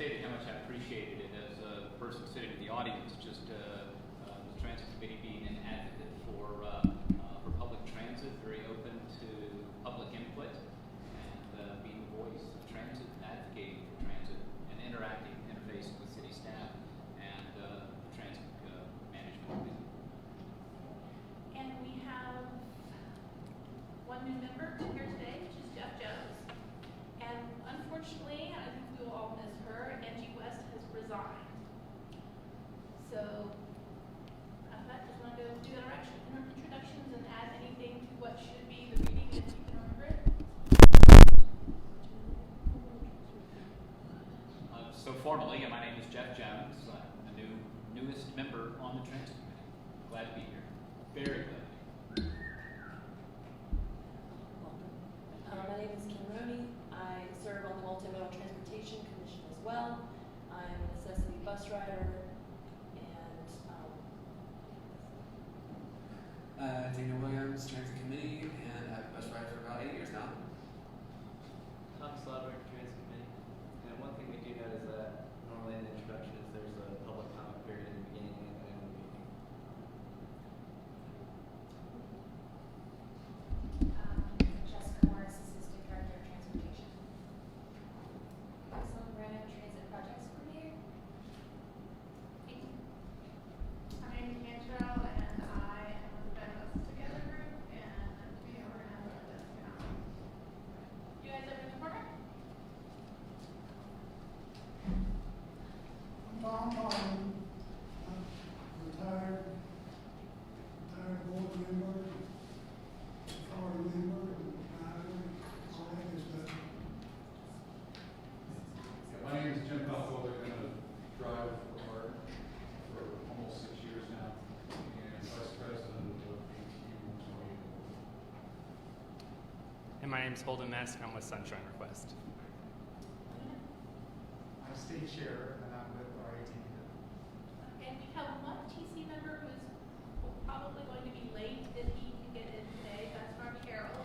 stated how much I appreciated it as a person sitting in the audience, just the Transit Committee being an advocate for public transit, very open to public input, and being the voice of transit, advocating for transit, and interfacing with city staff and the transit management committee. And we have one new member here today, which is Jeff Jones. And unfortunately, I think we will all miss her. Angie West has resigned. So, after that, just want to go do introductions and add anything to what should be the reading and you can remember it. So formally, my name is Jeff Jones. I'm the newest member on the Transit Committee. Glad to be here. Very glad to be here. My name is Kim Roney. I serve on the Multimodal Transportation Commission as well. I'm a necessity bus rider, and Daniel Williams, Transit Committee, and I've bus rider for about 8 years now. Tom Slaughter, Transit Committee. And one thing we do know is that normally in the introductions there's a public comment period in the beginning and the end of the meeting. Jessica Morris, Assistant Director of Transportation. Excellent Moreno, Transit Projects Coordinator. My name is Angela, and I am with the Bend Us Together group, and I'm the organizer of this now. You guys have any corner? Tom Bottom, retired board member, authority member, all that good stuff. My name is Jim Buffalo. I've been a driver for almost 6 years now, and vice president of ATU 128. And my name is Holden Mesk, and I'm with Sunshine Request. I'm state chair, and I'm with our ATU. And we have one TC member who is probably going to be late if he can get in today. That's Mark Carroll.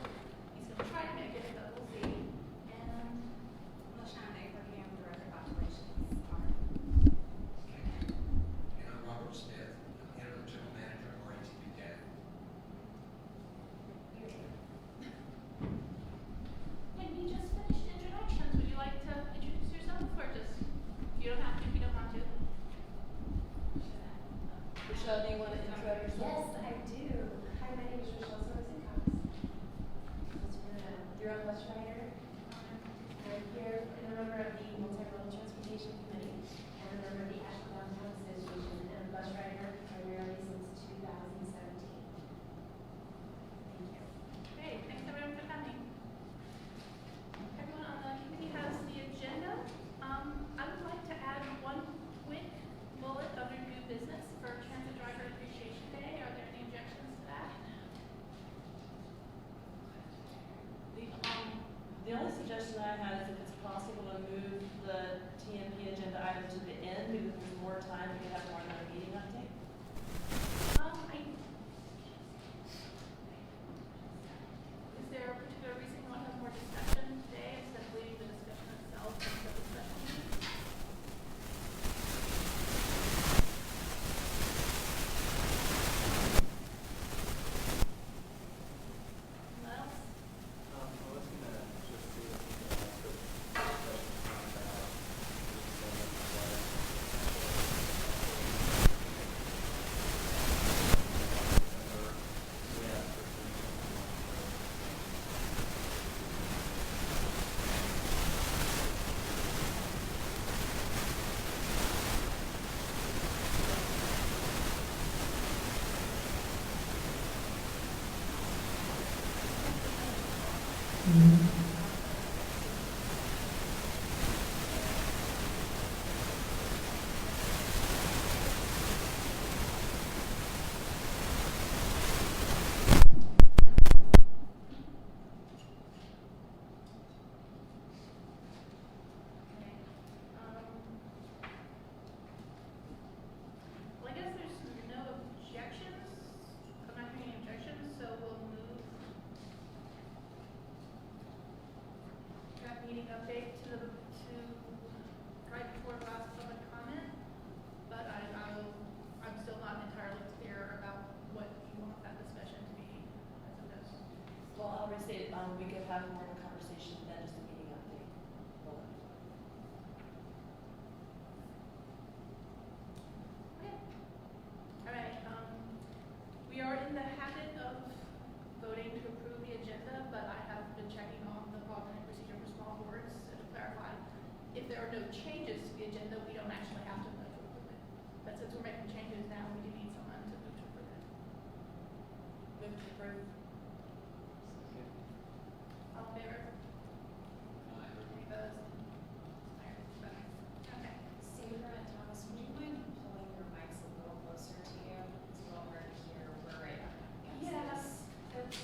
He's going to try to make it, but we'll see. And LaShonda, working on Director of Operations. And I'm Robert Smith, Interim General Manager of RATP Data. when we just finished introductions, would you like to introduce yourself, or just you don't have to if you don't want to? Rochelle, do you want to intro yourself? Yes, I do. Hi, my name is Rochelle Sorensen-Cox. You're on bus rider. I'm here and a member of the Multimodal Transportation Committee and a member of the Asheville Downtown Association and a bus rider primarily since 2017. Thank you. Great, thanks everyone for coming. Everyone on the committee has the agenda. I would like to add one quick bullet under new business for Transit Driver Appreciation Day. Are there any objections to that? The only suggestion I had is if it's possible to move the TNP agenda item to the end, because there's more time, we could have more than a meeting update. Is there a particular reason you want to have more discussion today instead of leaving the discussion itself until the special meeting? Anyone else? I was going to just see if we can put discussion about Well, I guess there's no objections. I'm not hearing any objections, so we'll move that meeting update to right before we could have more of a conversation than just a meeting update. bullet. Okay. All right, we are in the habit of voting to approve the agenda, but I have been checking on the policy and procedure for small boards to clarify. If there are no changes to the agenda, we don't actually have to vote to approve it. But since we're making changes now, we do need someone to move to approve it. Move to approve. All in favor? Any opposed? Okay. Sandra and Thomas, would you mind pulling your mics a little closer to you? It's a little hard to hear. We're right up against Yes. this.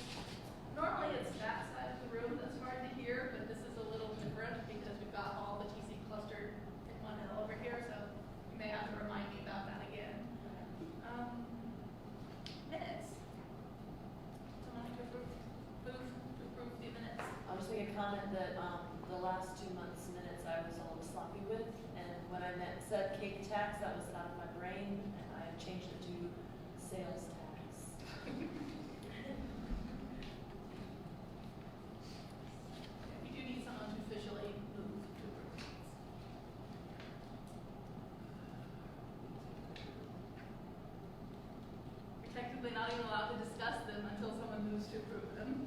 Normally it's that side of the room that's hard to hear, but this is a little different because we've got all the TC clustered in one hill over here, so you may have to remind me about that again. Minutes. Someone to approve, move to approve the minutes. I'll just make a comment that, the last 2 months' minutes I was a little sloppy with, and when I said cake tax, that was out of my brain, and I changed it to sales tax. We do need someone to officially move to approve. We're technically not even allowed to discuss them until someone moves to approve them.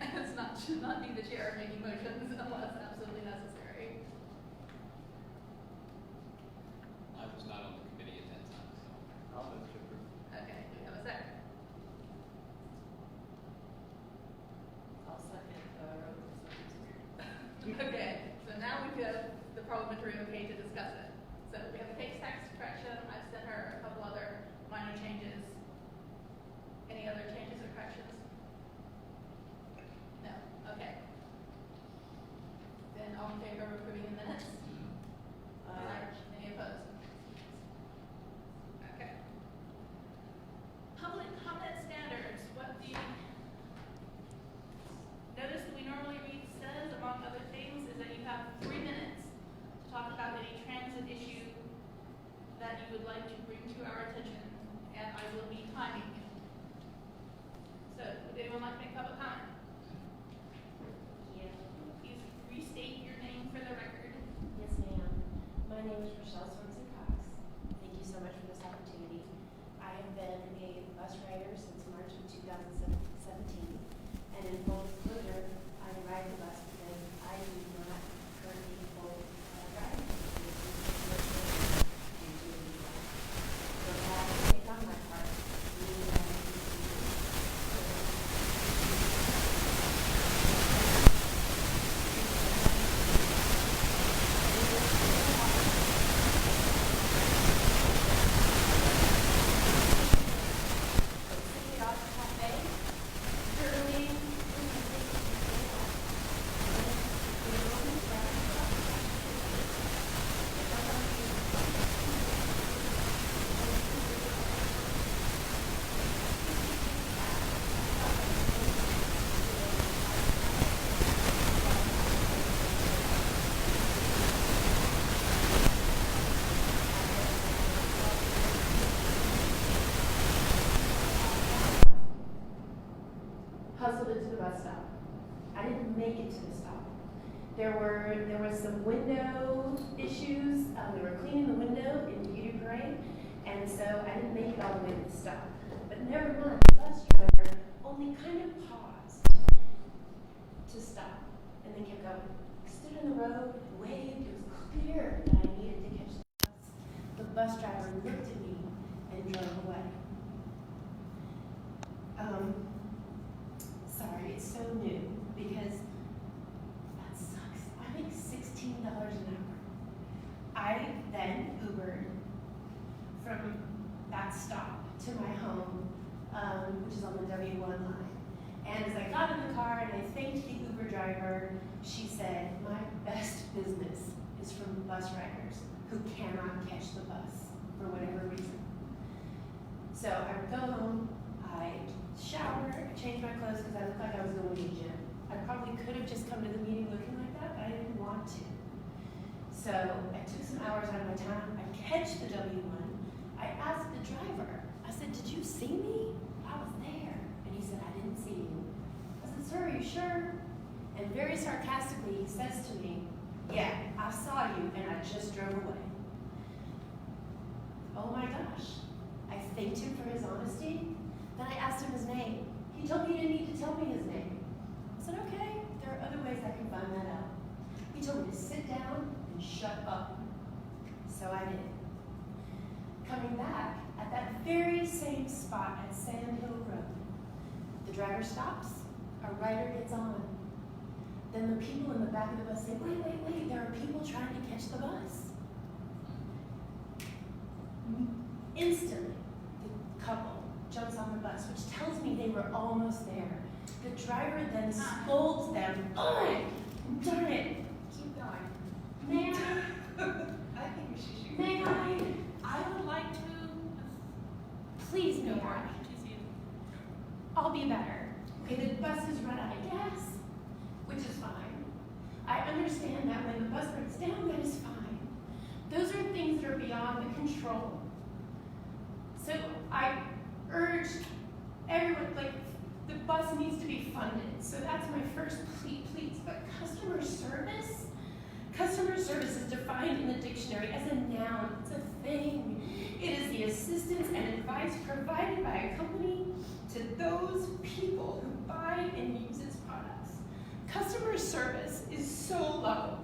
And it's not, should not be the chair making motions unless absolutely necessary. I was not on the committee at that time, so. I'll move to approve. Okay, do we have a second? I'll second, Okay, so now we have the parliamentary okay to discuss it. So we have the case tax correction, I've sent her a couple other minor changes. Any other changes or corrections? No, okay. Then all in favor of approving the minutes? Any opposed? Okay. Public comment standards, what the notice that we normally read says, among other things, is that you have 3 minutes to talk about any transit issue that you would like to bring to our attention, and I will be timing you. So, would anyone like to make public comment? Yeah. Please restate your name for the record. Yes, ma'am. My name is Rochelle Swenson Cox. Thank you so much for this opportunity. I have been a bus rider since March of 2017, and in full disclosure, I ride the bus because I do not currently hold a driver's license. So I have to take on my part. Hustled into the bus stop. I didn't make it to the stop. There was some window issues. We were cleaning the window in the beauty parade, and so I didn't make it all the way to the stop. But never mind, the bus driver only kind of paused to stop, and then kept going. Stood in the road, waved. It was clear that I needed to catch the bus. The bus driver looked at me and drove away. Sorry, it's so new because that sucks. I make $16 an hour. I then Ubered from that stop to my home, which is on the W1 line. And as I got in the car and I thanked the Uber driver, she said, "My best business is from bus riders who cannot catch the bus for whatever reason." So I would go home, I shower, I change my clothes because I looked like I was going to the gym. I probably could have just come to the meeting looking like that, but I didn't want to. So I took some hours out of my time. I catch the W1. I asked the driver, I said, "Did you see me? I was there." And he said, "I didn't see you." I said, "Sir, are you sure?" And very sarcastically, he says to me, yeah, I saw you and I just drove away. Oh my gosh. I thanked him for his honesty. Then I asked him his name. He told me he didn't need to tell me his name. I said, okay, there are other ways I can find that out. He told me to sit down and shut up. So I did. Coming back, at that very same spot at Sand Hill Road, the driver stops, a rider gets on. Then the people in the back of the bus say, wait, wait, wait, there are people trying to catch the bus. Instantly, the couple jumps on the bus, which tells me they were almost there. The driver then scolds them. Oh, darn it. Keep going. May I? I think we should. May I? I would like to. Please, Go may for I? it. She's you. I'll be better. Okay, the bus has run out of gas, which is fine. I understand that when the bus breaks down, that is fine. Those are things that are beyond the control. So I urge everyone, like, the bus needs to be funded. So that's my first plea, please. But customer service is defined in the dictionary as a noun. It's a thing. It is the assistance and advice provided by a company to those people who buy and use its products. Customer service is so low.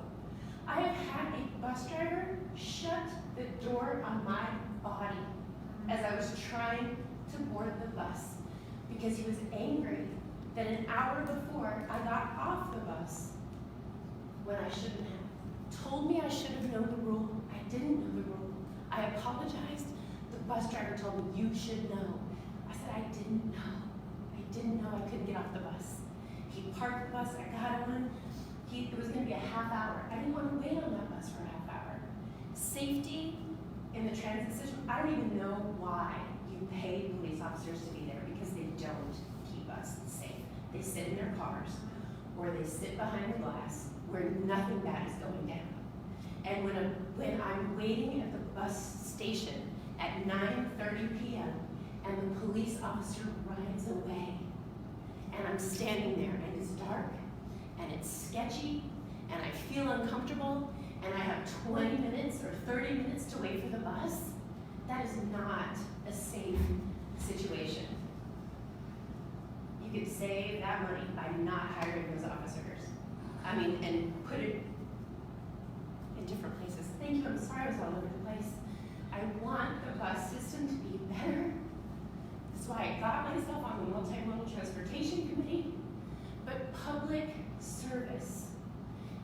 I have had a bus driver shut the door on my body as I was trying to board the bus because he was angry that an hour before I got off the bus when I shouldn't have. Told me I should have known the rule. I didn't know the rule. I apologized. The bus driver told me, you should know. I said, I didn't know. I didn't know I couldn't get off the bus. He parked the bus, I got on. It was gonna be a half hour. I didn't want to wait on that bus for a half hour. Safety in the transit system, I don't even know why you pay police officers to be there because they don't keep us safe. They sit in their cars or they sit behind the glass where nothing bad is going down. And when I'm waiting at the bus station at 9:30 p.m. and the police officer rides away, and I'm standing there and it's dark and it's sketchy and I feel uncomfortable and I have 20 minutes or 30 minutes to wait for the bus, that is not a safe situation. You could save that money by not hiring those officers. I mean, and put it in different places. Thank you, I'm sorry I was all over the place. I want the bus system to be better. That's why I got myself on the multimodal transportation committee, but public service.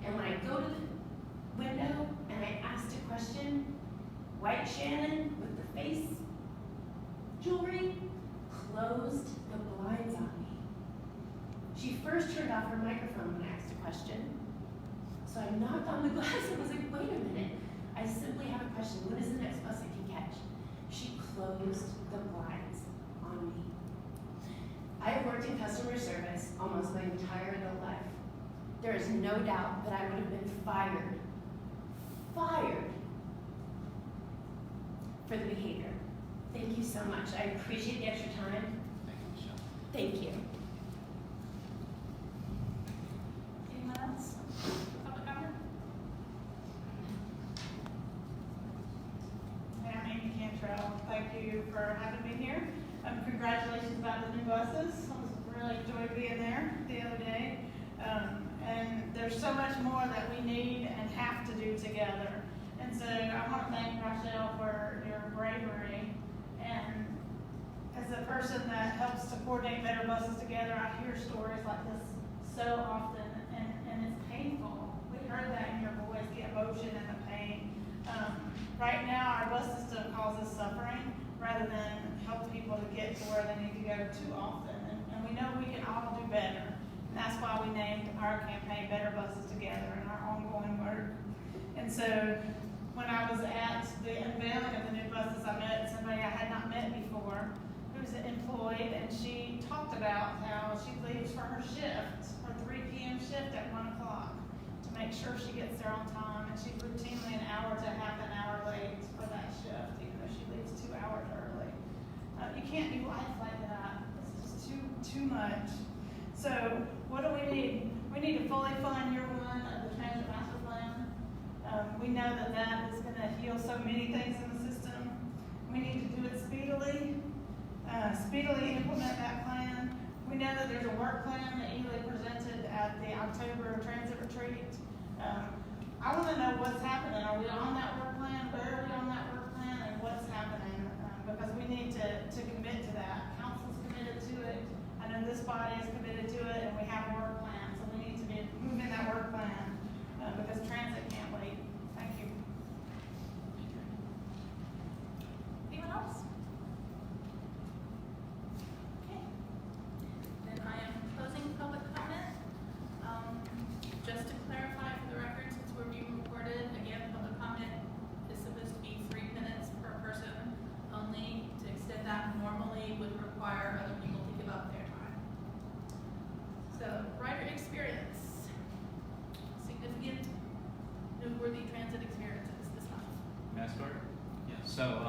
And when I go to the window and I asked a question, White Shannon with the face jewelry closed the blinds on me. She first turned off her microphone when I asked a question. So I knocked on the glass and was like, wait a minute. I simply have a question. When is the next bus I can catch? She closed the blinds on me. I have worked in customer service almost my entire adult life. There is no doubt that I would have been fired for the behavior. Thank you so much. I appreciate the extra time. Thank you, Michelle. Thank you. Anyone else? Public comment? Hey, I'm Amy Cantrell. Thank you for having me here. Congratulations about the new buses. I really enjoyed being there the other day. And there's so much more that we need and have to do together. And so I want to thank Rochelle for your bravery. And as a person that helps to coordinate better buses together, I hear stories like this so often, and it's painful. We heard that in your voice, the emotion and the pain. Right now, our bus system causes suffering rather than help people to get to where they need to go too often. And we know we can all do better. And that's why we named our campaign Better Buses Together in our ongoing work. And so when I was at the unveiling of the new buses, I met somebody I had not met before who's employed, and she talked about how she leaves for her shift, her 3 p.m. shift at 1 o'clock to make sure she gets there on time, and she's routinely an hour to half an hour late for that shift, even though she leaves 2 hours early. You can't do life like that. It's just too much. So what do we need? We We need to fully fund year one of the transit master plan. We know that that is gonna heal so many things in the system. We need to do it speedily, speedily implement that plan. We know that there's a work plan that Ely presented at the October transit retreat. I wanna know what's happening. Are we on that work plan? Where are we on that work plan and what's happening? Because we need to commit to that. Council's committed to it. I know this body is committed to it, and we have a work plan, so we need to be moving that work plan, because transit can't wait. Thank you. Anyone else? Okay. Then I am closing public comment. Just to clarify for the record, since we're being recorded, again, public comment is supposed to be 3 minutes per person only. To extend that normally would require other people to give up their time. So, rider experience. Significant, noteworthy transit experiences this month. May I start? Yeah, so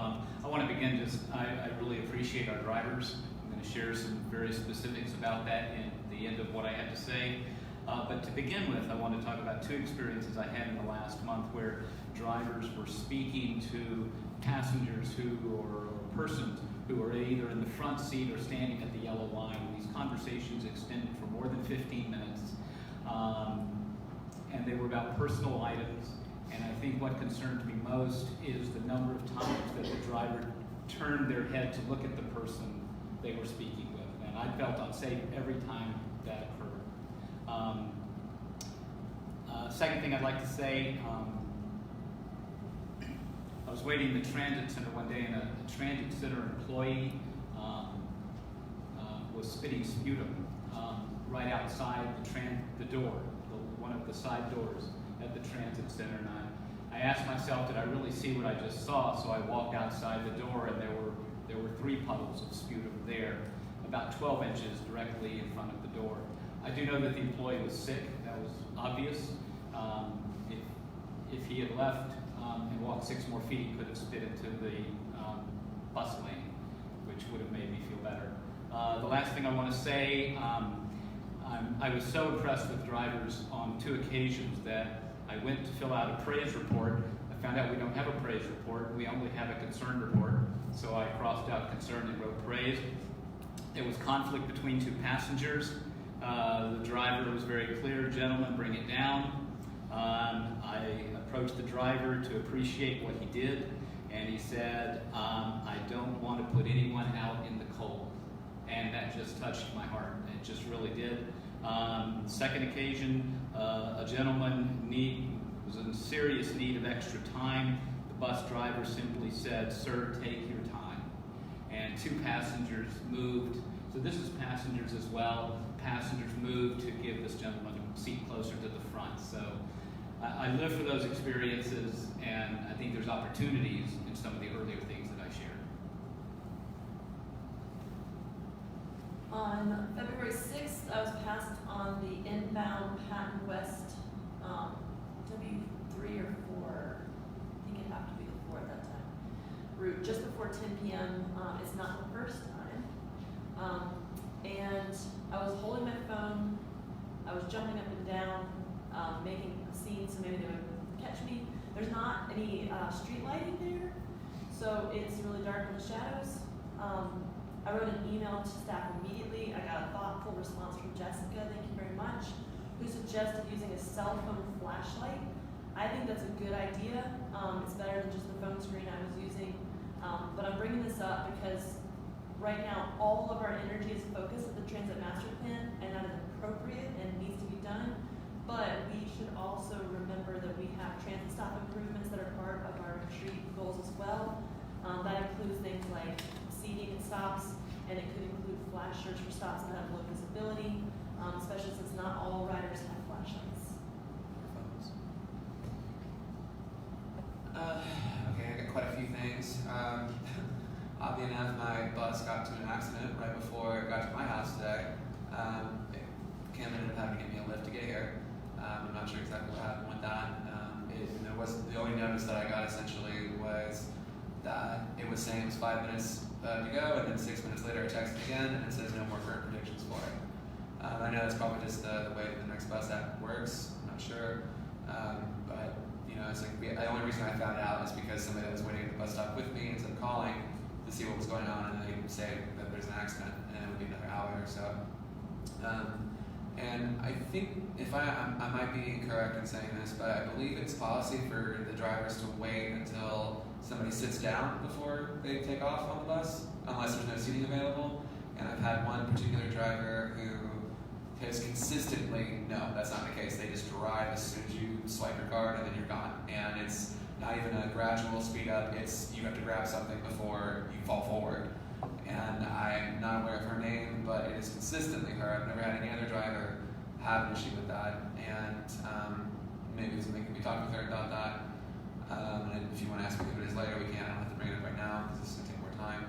I want to begin I really appreciate our drivers. I'm going to share some very specifics about that in the end of what I had to say. But to begin with, I want to talk about 2 experiences I had in the last month where drivers were speaking to passengers or persons who are either in the front seat or standing at the yellow line. These conversations extended for more than 15 minutes. And they were about personal items. And I think what concerned me most is the number of times that the driver turned their head to look at the person they were speaking with. And I felt unsafe every time that occurred. Second thing I'd like to say, I was waiting in the transit center one day, and a transit center employee was spitting sputum right outside the door, one of the side doors at the transit center. And I asked myself, did I really see what I just saw? So I walked outside the door, and there were 3 puddles of sputum there, about 12 inches directly in front of the door. I do know that the employee was sick. That was obvious. If he had left and walked 6 more feet, he could have spit into the bus lane, which would have made me feel better. The last thing I want to say, I was so impressed with drivers on 2 occasions that I went to fill out a praise report. I found out we don't have a praise report. We only have a concern report. So I crossed out concern and wrote praise. There was conflict between 2 passengers. The driver was very clear, gentlemen, bring it down. I approached the driver to appreciate what he did, and he said, I don't want to put anyone out in the cold. And that just touched my heart. It just really did. Second occasion, a gentleman was in serious need of extra time. The bus driver simply said, sir, take your time. And 2 passengers moved. So this is passengers as well. Passengers moved to give this gentleman a seat closer to the front. So I live for those experiences, and I think there's opportunities in some of the earlier things that I shared. On February 6th, I was passed on the inbound Patton West W3 or 4, I think it'd have to be the 4 at that time, route just before 10 p.m. It's not the first time. And I was holding my phone, I was jumping up and down, making a scene so maybe they would catch me. There's not any street lighting there, so it's really dark in the shadows. I wrote an email to staff immediately. I got a thoughtful response from Jessica, thank you very much, who suggested using a cell phone flashlight. I think that's a good idea. It's better than just the phone screen I was using. But I'm bringing this up because right now all of our energy is focused at the transit master plan, and that is appropriate and needs to be done. But we should also remember that we have transit stop improvements that are part of our retreat goals as well. That includes things like seating and stops, and it could include flashers for stops that have low visibility, especially since not all riders have flashlights. Okay, I got quite a few things. Oddly enough, my bus got to an accident right before it got to my house today. Kim ended up having to get me a lift to get here. I'm not sure exactly what happened with that. The only notice that I got essentially was that it was saying it was 5 minutes to go, and then 6 minutes later I texted again, and it says no more current predictions for it. I know that's probably just the way the Next Bus app works. I'm not sure, but you know, it's like the only reason I found out is because somebody that was waiting at the bus stop with me ended up calling to see what was going on, and they would say that there's an accident, and it would be another hour or so. And I think if I might be incorrect in saying this, but I believe it's policy for the drivers to wait until somebody sits down before they take off on the bus, unless there's no seating available. And I've had one particular driver who has consistently, no, that's not the case. They just drive as soon as you swipe your card and then you're gone. And it's not even a gradual speed up, it's you have to grab something before you fall forward. And I'm not aware of her name, but it is consistently her. I've never had any other driver have an issue with that. And maybe it's something can be talked with her about that. And if you want to ask me who it is later, we can. I don't have to bring it up right now because this is going to take more time.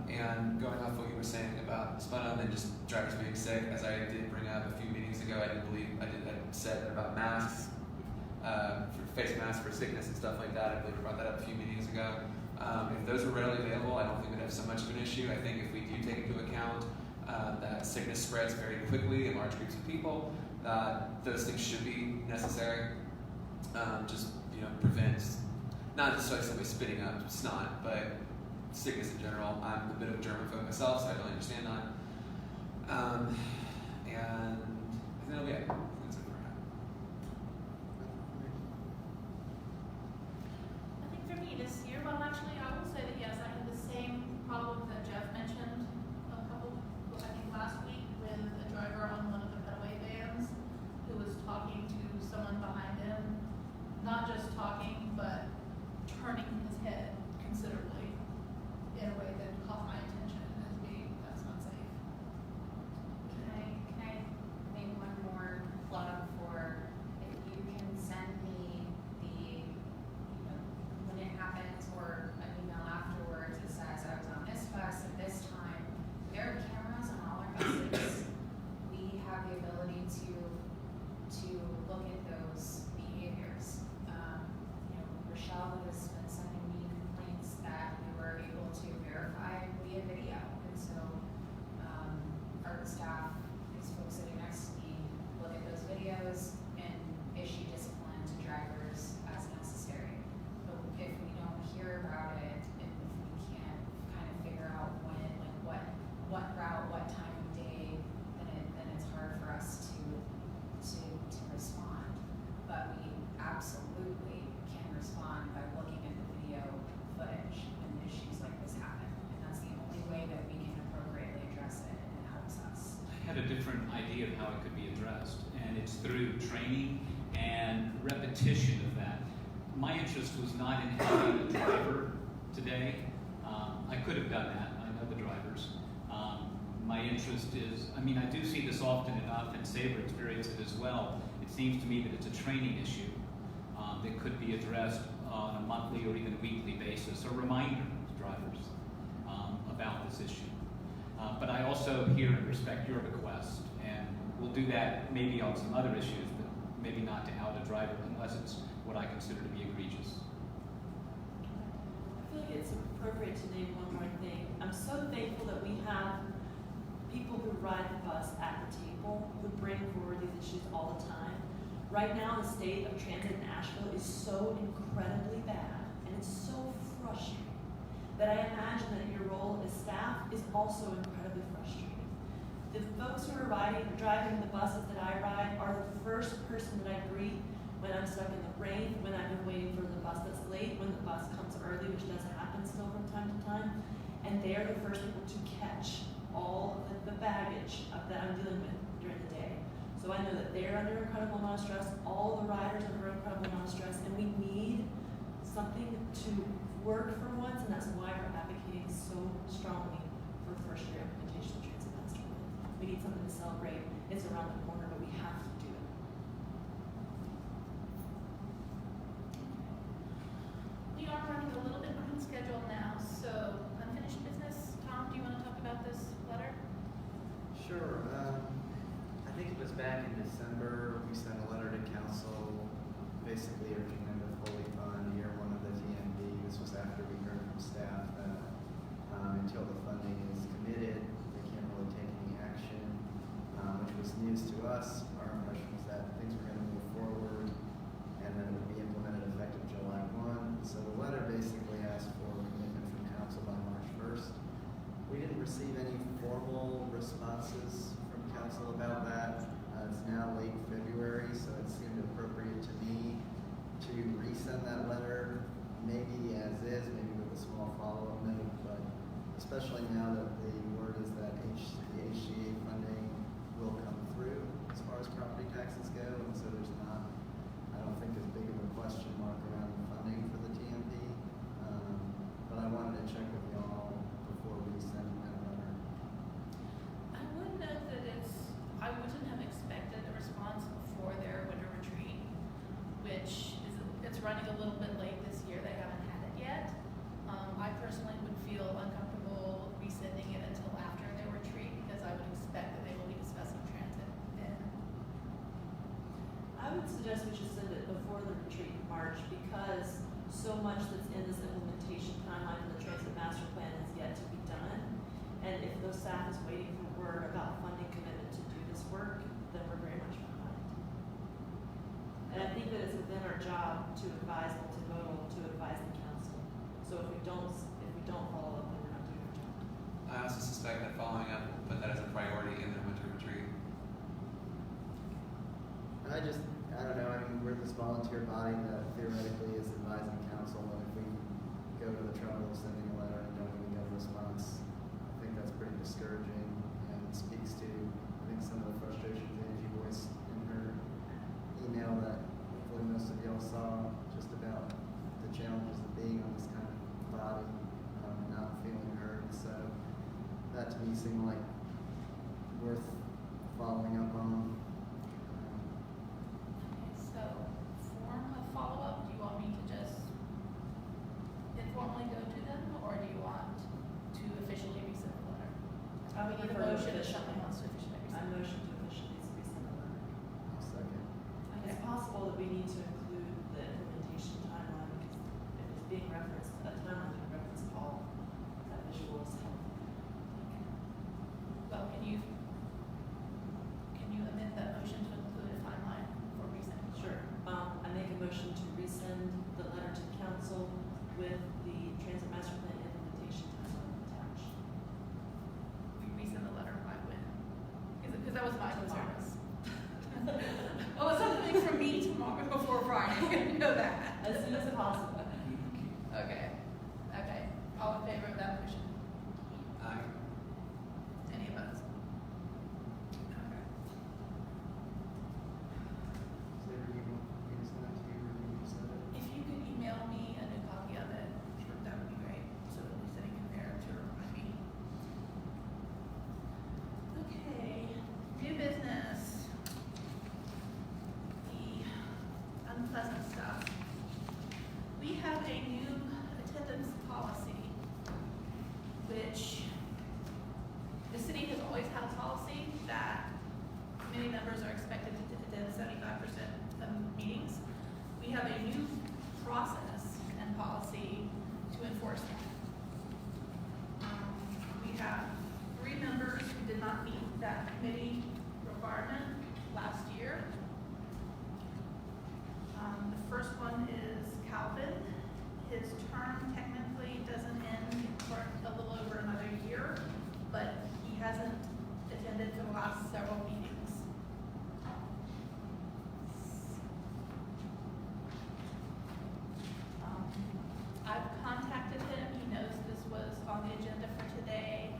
And going off what you were saying about Spun and just drivers being sick, as I did bring up a few meetings ago, I said about masks, for face masks for sickness and stuff like that. I believe I brought that up a few meetings ago. If those are readily available, I don't think we'd have so much of an issue. I think if we do take into account that sickness spreads very quickly in large groups of people, that those things should be necessary. Just prevent not necessarily somebody spitting up snot, but sickness in general. I'm a bit of a germaphobe myself, so I don't understand that. And I think that'll be it. That's it for now. I think for me this year, well, actually, I will say that yes, I had the same problem that Jeff mentioned I think last week with a driver on one of the cutaway vans who was talking to someone behind him, not just talking, but turning his head considerably in a way that caught my attention as being, that's not safe. Can I make one more plug for, if you can send me when it happens or an email afterwards that says I was on this bus at this time. There are cameras on all our buses. We have the ability to look at those behaviors. Rochelle has been sending me complaints that we were able to verify via video, and so our staff, these folks sitting next to me, look at those videos and issue discipline to drivers as necessary. But if we don't hear about it, and if we can't kind of figure out when, like what route, what time of day, then it's hard for us to respond. But we absolutely can respond by looking at the video footage when issues like this happen. And that's the only way that we can appropriately address it, and it helps us. I had a different idea of how it could be addressed, and it's through training and repetition of that. My interest was not in having a driver today. I could have done that. I know the drivers. My interest is, I do see this often enough and Sabre experience it as well. It seems to me that it's a training issue that could be addressed on a monthly or even weekly basis, a reminder to drivers about this issue. But I also hear and respect your request, and we'll do that maybe on some other issues, but maybe not to out a driver unless it's what I consider to be egregious. I feel like it's appropriate to name one more thing. I'm so thankful that we have people who ride the bus at the table who bring forward these issues all the time. Right now, the state of transit in Asheville is so incredibly bad, and it's so frustrating that I imagine that your role as staff is also incredibly frustrating. The folks who are driving the buses that I ride are the first person that I greet when I'm stuck in the rain, when I've been waiting for the bus that's late, when the bus comes early, which does happen still from time to time, and they're the first people to catch all of the baggage that I'm dealing with during the day. So I know that they're under incredible amount of stress, all the riders are under incredible amount of stress, and we need something to work for once, and that's why we're advocating so strongly for first year implementation of transit master plan. We need something to celebrate. It's around the corner, but we have to do it. We are running a little bit behind schedule now, so unfinished business. Tom, do you want to talk about this letter? Sure. I think it was back in December, we sent a letter to council, basically urging them to fully fund year one of the TMD. This was after we heard from staff that until the funding is committed, they can't really take any action. send that letter, maybe as is, maybe with a small follow-up note, but especially now that the word is that the HGA funding will come through as far as property taxes go, and so there's not, I don't think, as big of a question mark around the funding for the TMP. But I wanted to check with y'all before we send that letter. I would note that I wouldn't have expected a response before their winter retreat, which it's running a little bit late this year. They haven't had it yet. I personally would feel uncomfortable resending it until after their retreat because I would expect that they will be discussing transit then. I would suggest we should send it before the retreat in March because so much that's in this implementation timeline for the transit master plan is yet to be done. And if the staff is waiting for word about funding commitment to do this work, then we're very much behind. And I think that it's within our job to advise multimodal, to advise the council. So if we don't follow up, then we're not doing our job. I also suspect that following up will put that as a priority in their winter retreat. And I don't know, I mean, we're this volunteer body that theoretically is advising council, and if we go to the trouble of sending a letter and don't even get a response, I think that's pretty discouraging, and it speaks to, I think, some of the frustrations Angie voiced in her email that hopefully most of y'all saw, just about the challenges of being on this kind of body, and not feeling heard. So that to me seemed like worth following up on. So, form of follow-up, do you want me to just informally go to them, or do you want to officially resend the letter? I would We need a prefer motion if officially. someone wants to officially I resend. motion to officially resend the letter. I'll second. It's possible that we need to include the implementation timeline because if it's being referenced, a timeline being referenced, Paul, that visual is helpful. Well, can you amend that motion to include a timeline for resending? Sure. I make a motion to resend the letter to council with the transit master plan implementation timeline attached. We resend the letter by when? Because that was my concern. Oh, it's something from me tomorrow before Friday. You know that. As soon as possible. Okay. All in favor of that motion? Aye. Any opposed? Okay. Is there any more, you send that to you, or you send it? If you could email me a new copy of it, that would be great. So it'll be sitting in there to remind me. Okay, new business. The unpleasant stuff. We have a new attendance policy, which the city has always had a policy that committee members are expected to attend 75% of meetings. We have a new process and policy to enforce that. We have 3 members who did not meet that committee requirement last year. The first one is Calvin. His term technically doesn't end for a little over another year, but he hasn't attended for the last several meetings. I've contacted him. He knows this was on the agenda for today.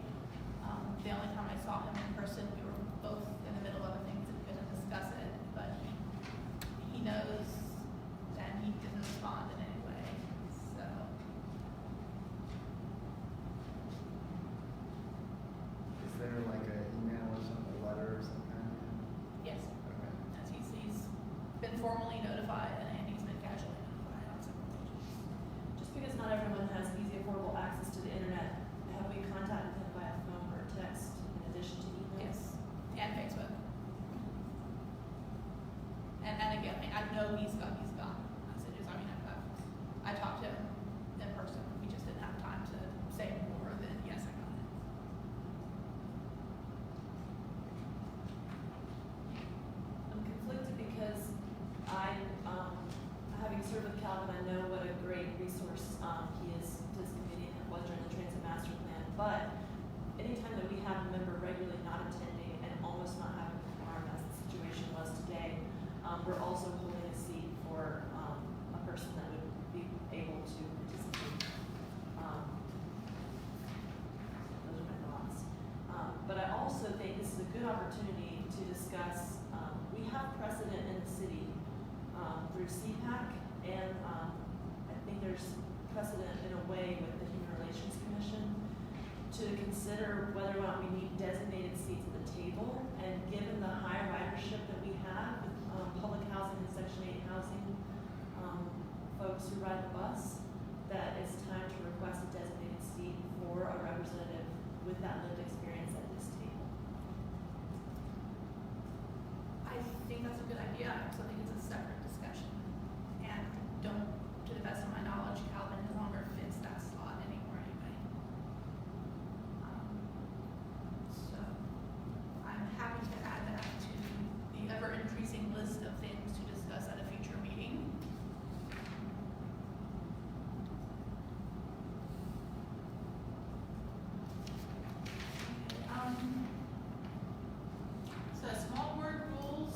The only time I saw him in person, we were both in the middle of other things and couldn't discuss it, but he knows and he didn't respond in any way, so. Is there like an email or something, a letter or something? Yes, Okay. as he's been formally notified and he's been casually notified on several occasions. Just because not everyone has easy, affordable access to the internet, have we contacted him via phone or text in addition to email? Yes, and Facebook. And again, I know he's got messages. I mean, I talked to him in person. We just didn't have time to say more than, yes, I got it. I'm conflicted because having served with Calvin, I know what a great resource he is to his committee and was during the transit master plan. But anytime that we have a member regularly not attending and almost not having a quorum, as the situation was today, we're also holding a seat for a person that would opportunity to discuss, we have precedent in the city through CPAC, and I think there's precedent in a way with the Human Relations Commission to consider whether or not we need designated seats at the table. And given the high ridership that we have with public housing and Section 8 housing, folks who ride the bus, that it's time to request a designated seat for a representative with that lived experience at this table. I think that's a good idea. I also think it's a separate discussion. And to the best of my knowledge, Calvin no longer fits that slot anymore anyway. So I'm happy to add that to the ever-increasing list of things to discuss at a future meeting. So small board rules.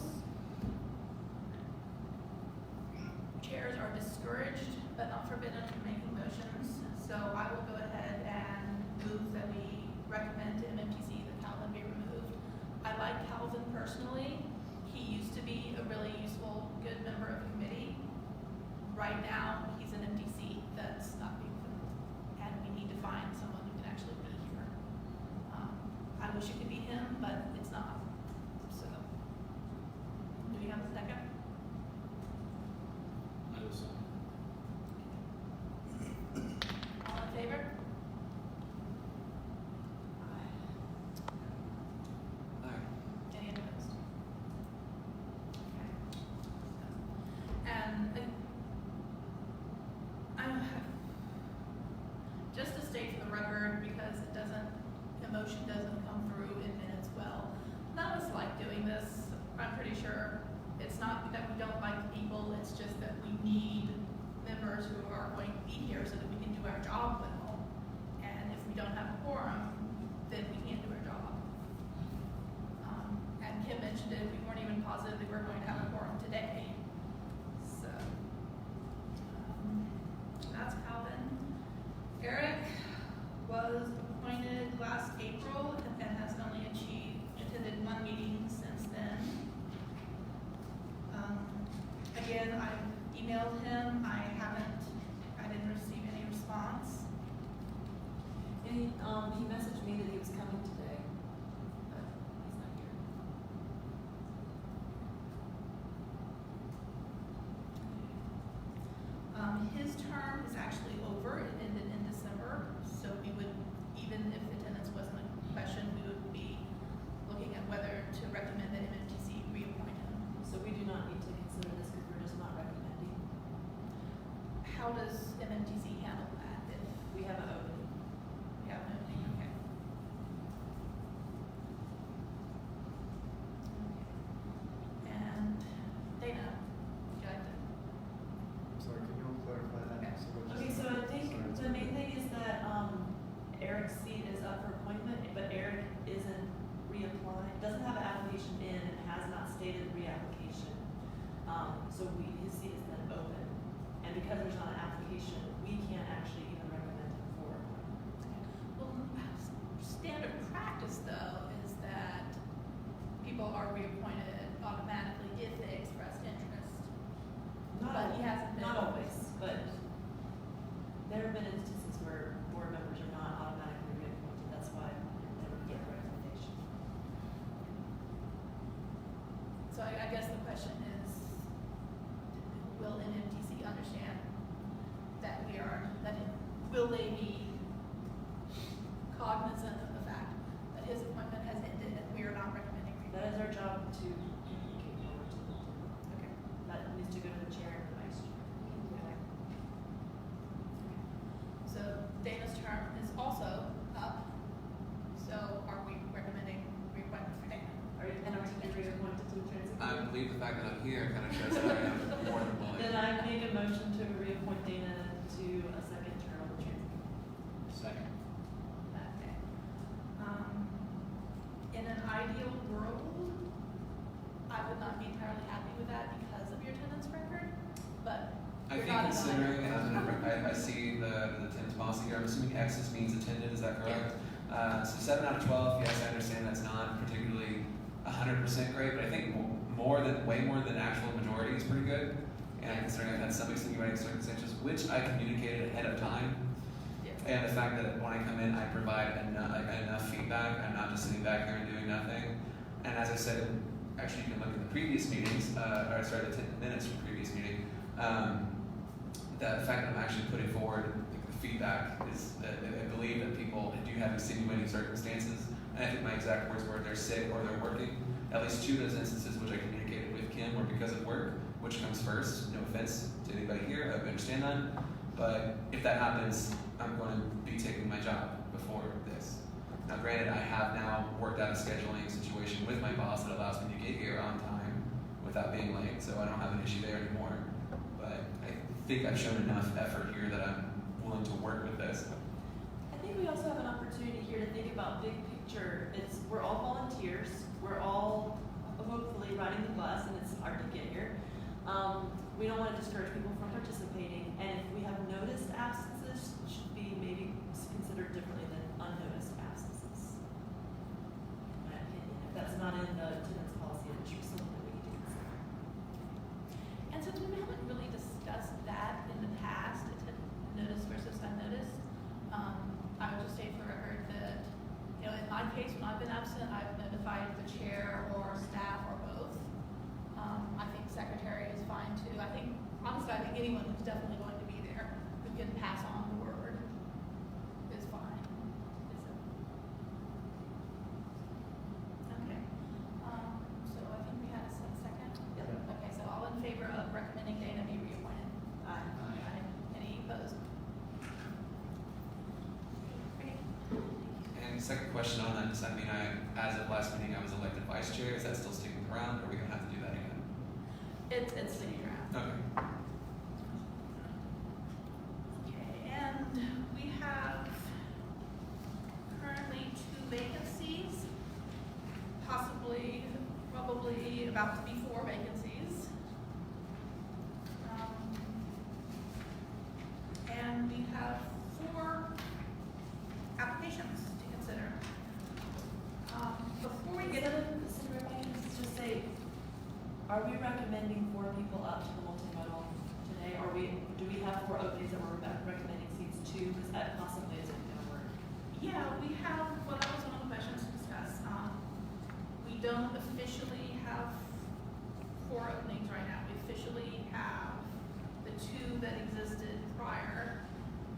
Chairs are discouraged but not forbidden from making motions. So I will go ahead and move that we recommend to MMTC that Calvin be removed. I like Calvin personally. He used to be a really useful, good member of the committee. Right now, he's an empty seat that's not being filled. And we need to find someone who can actually be here. I wish it could be him, but it's not. So, do we have a second? I will second. All in favor? Any opposed? Okay. And I'm just to state for the record, because emotion doesn't come through in minutes well. None of us like doing this. I'm pretty sure it's not that we don't like people, it's just that we need members who are going to be here so that we can do our job well. And if we don't have a quorum, then we can't do our job. And Kim mentioned it, we weren't even positive that we were going to have a quorum today. So, that's Calvin. Eric was appointed last April and has only attended one meeting since then. Again, I emailed him. I didn't receive any response. And he messaged me that he was coming today, but he's not here. His term is actually over. It ended in December, so we would, even if attendance wasn't a question, we would be looking at whether to recommend that MMTC reappoint him. So we do not need to consider this because we're just not recommending. How does MMTC handle that if We have an opening. we have an opening? Okay. And Dana, would you like to? Sorry, can you all clarify that? Okay. Okay, so I think the main thing is that Eric's seat is up for appointment, but Eric isn't reapplying, doesn't have an application in and has not stated reapplication. So his seat is then open. And because there's not an application, we can't actually even recommend him for appointment. Well, standard practice though is that people are reappointed automatically if they express interest. But he hasn't been. Not always, but there have been instances where board members are not automatically reappointed. That's why they would get a recommendation. So I guess the question is, will MMTC understand that will they be cognizant of the fact that his appointment has ended and we are not recommending That is reappointment? our job to communicate forward to them. Okay. That needs to go to the chair and the vice chair. Okay. So Dana's term is also up, so are we recommending reappointment for Dana? Are you going to be reappointed to the transit? I believe the fact that I'm here kind of shows that I am more than willing. Then I make a motion to reappoint Dana to a second term on the transit. Second. Okay. In an ideal world, I would not be entirely happy with that because of your attendance record, but I you're think not in considering, and I see the attendance policy here, I'm assuming X's means attended, is that correct? So 7 out of 12, yes, I understand that's not particularly 100% great, but I think way more than actual majority is pretty good. And considering I've had some extenuating circumstances, which I communicated ahead of time, and the fact that when I come in, I provide enough feedback. I'm not just sitting back here and doing nothing. And as I said, actually, you can look at the previous meetings, the minutes from the previous meeting. The fact that I'm actually putting forward the feedback is, I believe that people do have extenuating circumstances. And I think my exact words were they're sick or they're working. At least 2 of those instances which I communicated with Kim were because of work, which comes first. No offense to anybody here, I hope you understand that. But if that happens, I'm going to be taking my job before this. Now granted, I have now worked out a scheduling situation with my boss that allows me to get here on time without being late, so I don't have an issue there anymore. But I think I've shown enough effort here that I'm willing to work with this. I think we also have an opportunity here to think about big picture. We're all volunteers. We're all hopefully riding the bus, and it's hard to get here. We don't want to discourage people from participating, and if we have noticed absences, it should be maybe considered differently than unnoticed absences. In my opinion, if that's not in the attendance policy, it should be something that we need to consider. And since we haven't really discussed that in the past, notice versus unnoticed, I would just say for the record that, in my case, when I've been absent, I've notified the chair or staff or both. I think secretary is fine too. Honestly, I think anyone who's definitely going to be there who can pass on the word is fine. Okay. So I think we had a second. Yep. Okay, so all in favor of recommending Dana be reappointed? Aye. Aye. Any opposed? Great. And second question on that, does that mean as of last meeting, I was elected vice chair? Is that still sticking around, or are we gonna have to do that again? It's sticking around. Okay. Okay, and we have currently 2 vacancies, probably about to be 4 vacancies. And we have 4 applications to consider. Before we get into Let's just say, are we recommending 4 people up to the multimodal today? Do we have 4 openings that we're recommending seats to? Because that possibly isn't going to work. Yeah, we have, well, that was one of the questions to discuss. We don't officially have 4 openings right now. We officially have the 2 that existed prior,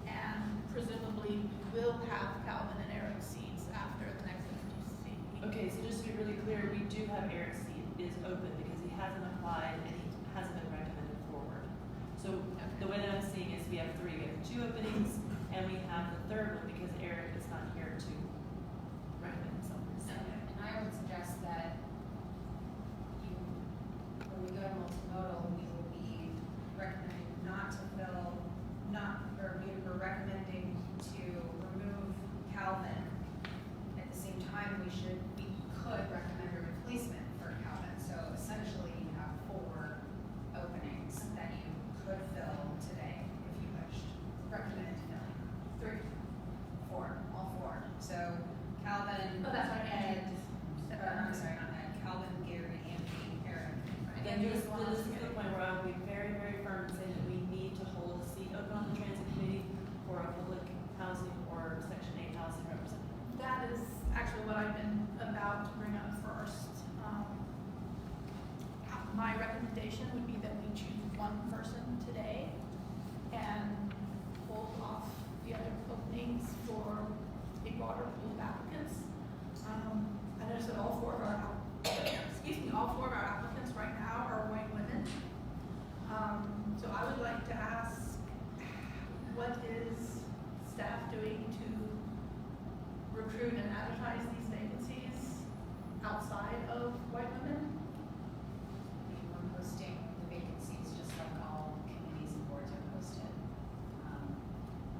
and presumably we will have Calvin and Eric's seats after the next MTC. Okay, so just to be really clear, we do have Eric's seat is open because he hasn't applied and he hasn't been recommended forward. So the way that I'm seeing is we have 3, we have 2 openings, and we have the 3rd one because Eric is not here to recommend someone. And I would suggest that when we go to multimodal, we will be recommending we're recommending to remove Calvin. At the same time, we could recommend a replacement for Calvin. So essentially, you have 4 openings that you could fill today if you wished. Recommended filling. 4, all 4. So Calvin, Oh, that's right, Ed, Ed. I'm sorry, not Ed, Calvin, Gary, Andy, Eric. Again, this is the point where I would be very, very firm in saying that we need to hold a seat open on the transit committee for a public housing or Section 8 housing representative. That is actually what I've been about to bring up first. My recommendation would be that we choose 1 person today and hold off the other openings for a broader pool of applicants. I noticed that all 4 of our applicants right now are white women. So I would like to ask, what is staff doing to recruit and advertise these vacancies outside of white women? We're posting the vacancies just like all committees and boards are posted.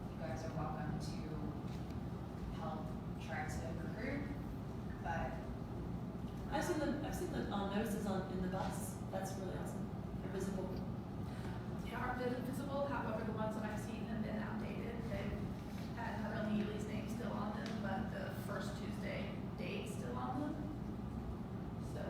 You guys are welcome to help try to recruit, but I've seen the notices in the bus. That's really awesome. They're visible. They are visible, however, the ones that I've seen have been outdated. They've had not only Yuli's name still on them, but the first Tuesday date still on them. So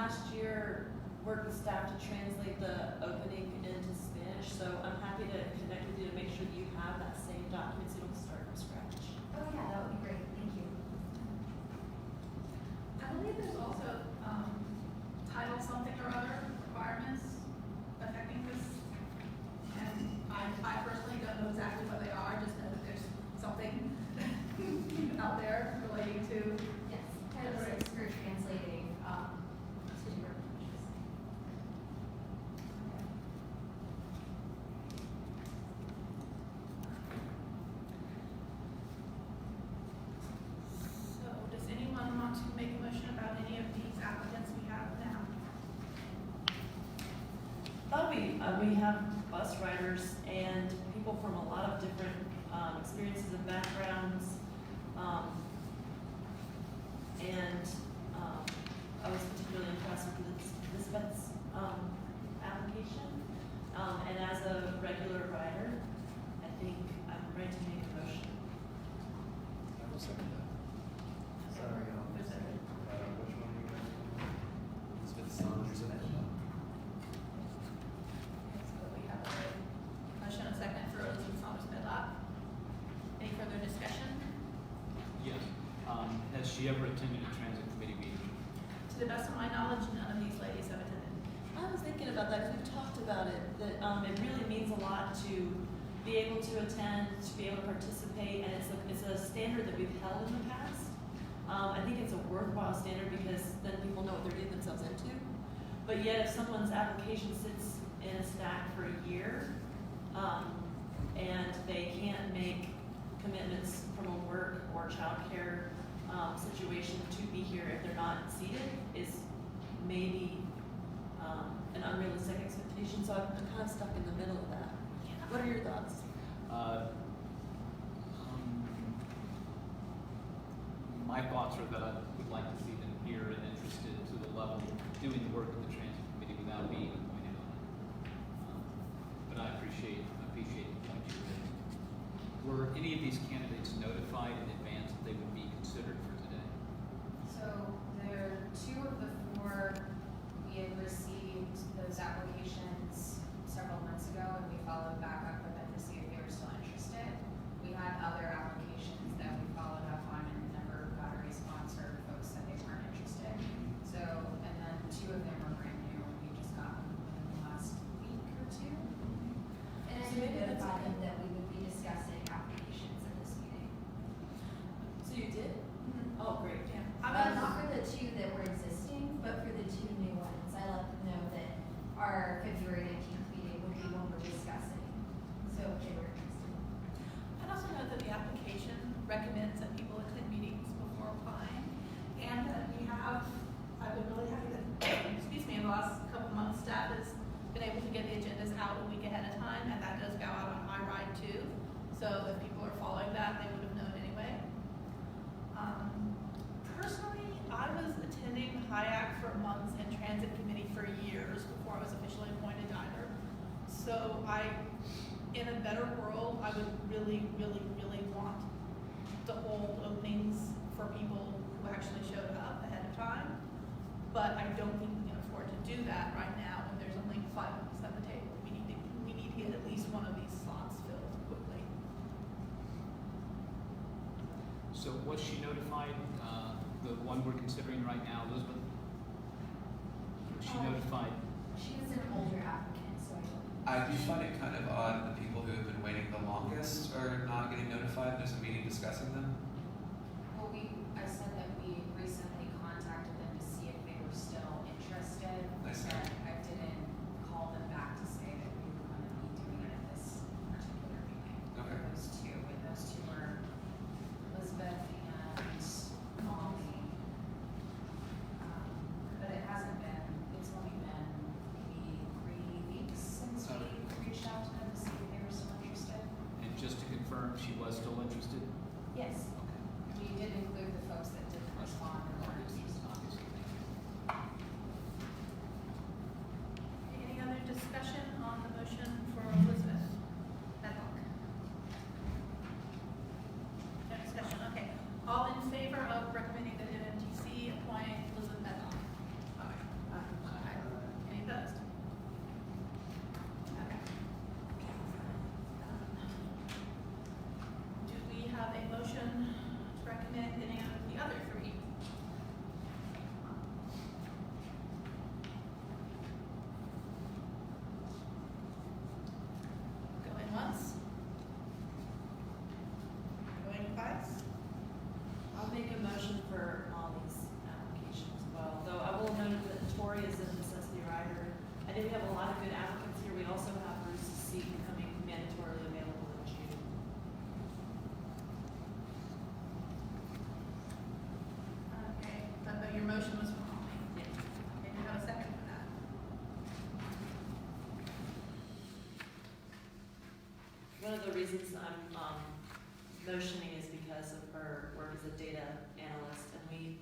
last year worked with staff to translate the opening into Spanish, so I'm happy to connect with you to make sure that you have that same document so you don't start from scratch. Oh, yeah, that would be great, thank you. I believe there's also, title something or other requirements affecting this. And I personally don't know exactly what they are, just know that there's something out there relating to. Yes, Title VI for translating, city ordinances. So, does anyone want to make a motion about any of these applicants we have now? We have bus riders and people from a lot of different experiences and backgrounds. I was particularly impressed with Lisbeth's application. And as a regular rider, I think I'm ready to make a motion. I will second that. Sorry, Who's that? which one are you guys doing? Elizabeth Saunders and Edna. So we have a motion and a second for Elizabeth Saunders Medlock. Any further discussion? Yes. Has she ever attended a transit committee meeting? To the best of my knowledge, none of these ladies have attended. I was thinking about that because we've talked about it, that it really means a lot to be able to attend, to be able to participate, and it's a standard that we've held in the past. I think it's a worthwhile standard because then people know what they're getting themselves into. But yet if someone's application sits in a stack for a year, and they can't make commitments from a work or childcare situation to be here if they're not seated is maybe an unrealistic expectation, so I'm kind of stuck in the middle of that. What are your thoughts? My thoughts are that I would like to see them here and interested to the level of doing the work of the transit committee without being appointed on it. But I appreciate the point you raised. Were any of these candidates notified in advance that they would be considered for today? So there, 2 of the 4, we had received those applications several months ago, and we followed back up with them to see if they were still interested. We had other applications that we followed up on and never got a response, or folks said they weren't interested. So, and then 2 of them were brand new, and we just got them within the last week or 2. So And I did maybe that's notify them okay. that we would be discussing applications at this meeting. So you did? Oh, great. Yeah. Not for the 2 that were existing, but for the 2 new ones. I let them know that our February 19th meeting would be when we're discussing. So if they were interested. I'd also note that the application recommends that people attend meetings before applying, and that we have, I've been really happy that, excuse me, in the last couple of months, staff has been able to get the agendas out a week ahead of time, and that does go out on my ride too. So if people are following that, they would have known anyway. Personally, I was attending HIAC for months and transit committee for years before I was officially appointed either. So in a better world, I would really, really, really want to hold openings for people who actually showed up ahead of time. But I don't think we can afford to do that right now when there's only 5 of us at the table. We need to get at least one of these slots filled quickly. So was she notified, the one we're considering right now, Elizabeth? Was she notified? She was an older applicant, so I don't. I do find it kind of odd the people who have been waiting the longest are not getting notified. There's a meeting discussing them. Well, I said that we recently contacted them to see if they were still interested. I see. And I didn't call them back to say that we were going to be doing it at this particular meeting. Okay. Those 2, and those 2 were Elizabeth and Molly. But it hasn't been, it's only been maybe 3 weeks since we reached out to them to see if they were still interested. And just to confirm, she was still interested? Yes. We did include the folks that didn't respond or weren't interested. Obviously. Any other discussion on the motion for Elizabeth Medlock? No discussion, okay. All in favor of recommending that MMTC appoint Elizabeth Medlock? Aye. of the reasons I'm motioning is because of her work as a data analyst, and we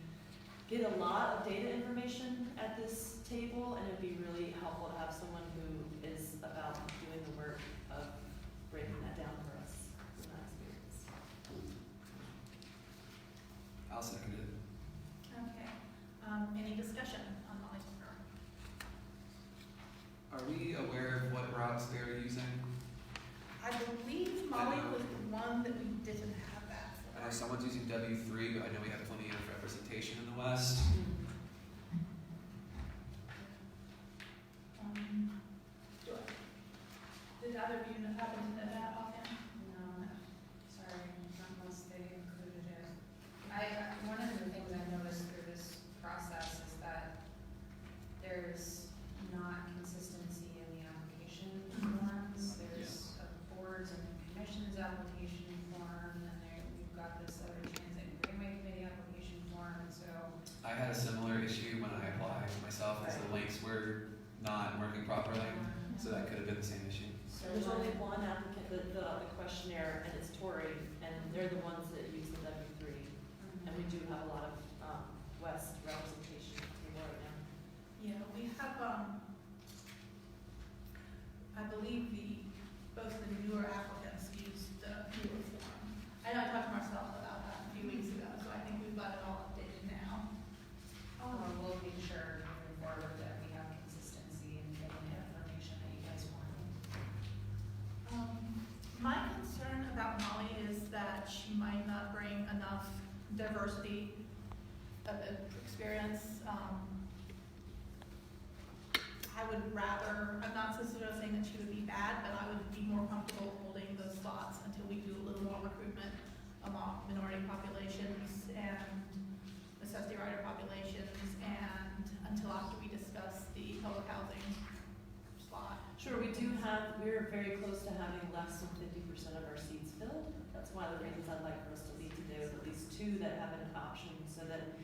get a lot of data information at this table, and it'd be really helpful to have someone who is about doing the work of breaking that down for us from that experience. I'll second it. Okay. Any discussion on Molly's program? Are we aware of what routes they're using? I believe Molly was the one that we didn't have that for. I know someone's using W3. I know we have plenty of representation in the West. Did either of you happen to know that offhand? No, sorry, unless they included it. One of the things I noticed through this process is that there's not consistency in the application forms. There's a boards and commissions application form, and we've got this other transit and greenway committee application form, and so. I had a similar issue when I applied myself, as the links were not working properly, so that could have been the same issue. So There's only one applicant that filled out the questionnaire, and it's Tori, and they're the ones that use the W3. And we do have a lot of West representation at the table right now. Yeah, we have, I believe both the newer applicants use the newer form. I know I talked to Marcel about that a few weeks ago, so I think we've got it all updated now. We'll be sure moving forward that we have consistency in getting the information that you guys want. My concern about Molly is that she might not bring enough diversity of experience. I would rather, I'm not necessarily saying that she would be bad, but I would be more comfortable holding those spots until we do a little more recruitment among minority populations and necessity rider populations, and until after we discuss the public housing slot. Sure, we're very close to having less than 50% of our seats filled. That's one of the reasons I'd like for us to lead to do at least two that have an option, so that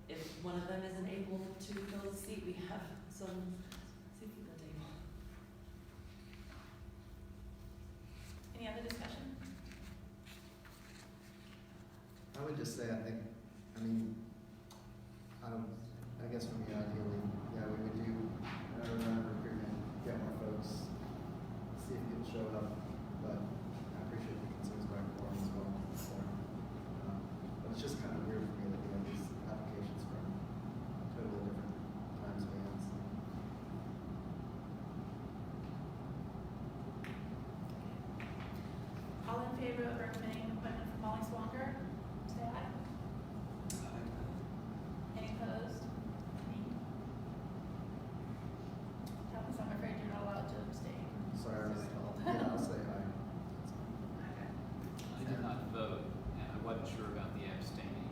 if one of them isn't able to fill the seat, we have some seats at the table. Any other discussion? I would just say, I guess for me, ideally, yeah, we would do another round of recruitment, get more folks, see if people show up, but I appreciate the concerns about quorum as well. So, but it's just kind of weird for me that we have these applications from totally different time spans. All in favor of recommending appointment for Molly Swanger, say aye. Any opposed? Any? Thomas, I'm afraid you're not allowed to abstain. Sorry, Just- I'll say aye. Okay. I did not vote, and I wasn't sure about the abstaining.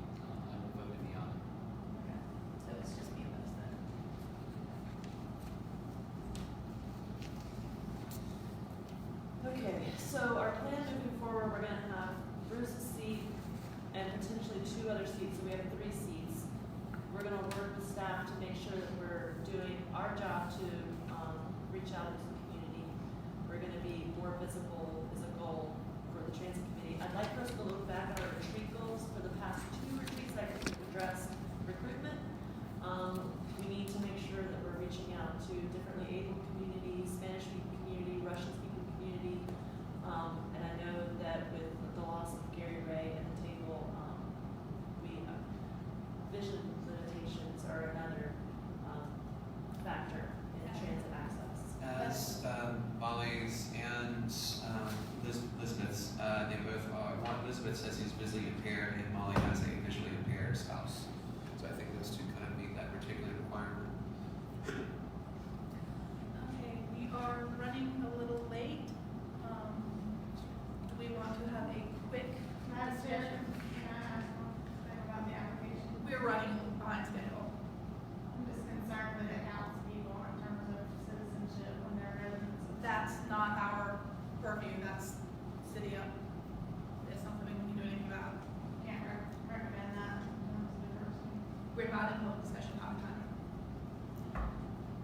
I will vote in the aye. Okay. So it's just me and those then. Okay, so our plan moving forward, we're gonna have Bruce's seat and potentially two other seats, so we have 3 seats. We're gonna work with staff to make sure that we're doing our job to reach out into the community. We're gonna be more visible as a goal for the transit committee. I'd like for us to look back at our retreat goals. For the past 2 retreats, I think we've addressed recruitment. We need to make sure that we're reaching out to differently abled communities, Spanish-speaking community, Russian-speaking community. And I know that with the loss of Gary Ray at the table, vision limitations are another factor in transit access. As Molly's and Elizabeth's, they both are. Elizabeth says he's visually impaired, and Molly has a visually impaired spouse. So I think those two kind of meet that particular requirement. Okay, we are running a little late. Do we want to have a quick Madam Chair, discussion? can I ask one thing about the application? We're running a little behind schedule. I'm just concerned that it outs people in terms of citizenship when they're residents of. That's not our purview, that's city up. It's something we can do anything about. Can't recommend that in terms of diversity. We're not in public discussion all the time.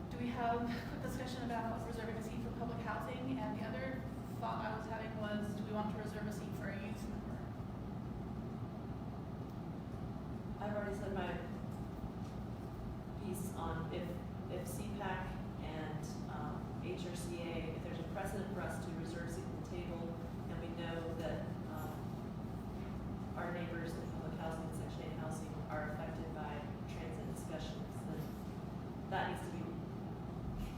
Do we have a quick discussion about reserving a seat for public housing? And the other thought I was having was, do we want already said my piece on if CPAC and HRCA, if there's a precedent for us to reserve seats at the table, and we know that our neighbors in public housing and Section 8 housing are affected by transit discussions, then that needs to be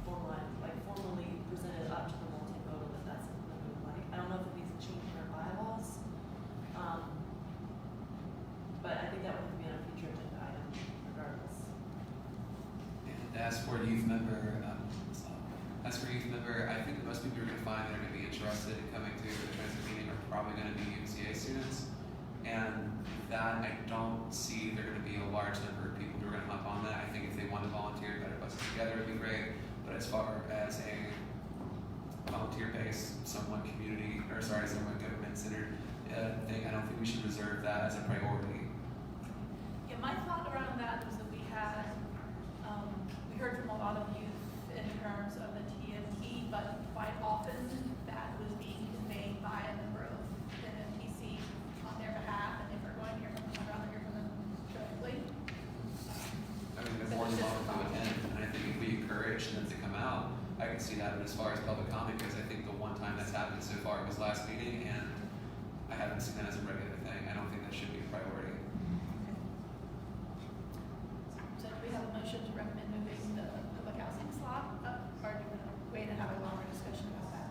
formalized, like formally presented up to the multimodal if that's something that we would like. I don't know if it needs to change in our bylaws, but I think that would be on a future agenda item regardless. And as for youth member, I think the most people you're going to find that are going to be interested in coming to the transit meeting are probably going to be UCA students. And that, I don't see there going to be a large number of people who are going to hop on that. I think if they want to volunteer, Better Buses Together would be great. But as far as a volunteer-based, somewhat government-centered thing, I don't think we should reserve that as a priority. Yeah, my thought around that was that we had, we heard from a lot of youth in terms of the TMT, but quite often that was being conveyed by a member of the MTC on their behalf, and if we're going to hear from them, I'd rather hear from them directly. I mean, they're more than welcome to attend, and I think if we encourage them to come out, I can see that. But as far as public comment goes, I think the one time that's happened so far was last meeting, and I haven't seen that as a regular thing. I don't think that should be a priority. So do we have a motion to recommend moving the public housing slot up, or do you want to wait and have a longer discussion about that?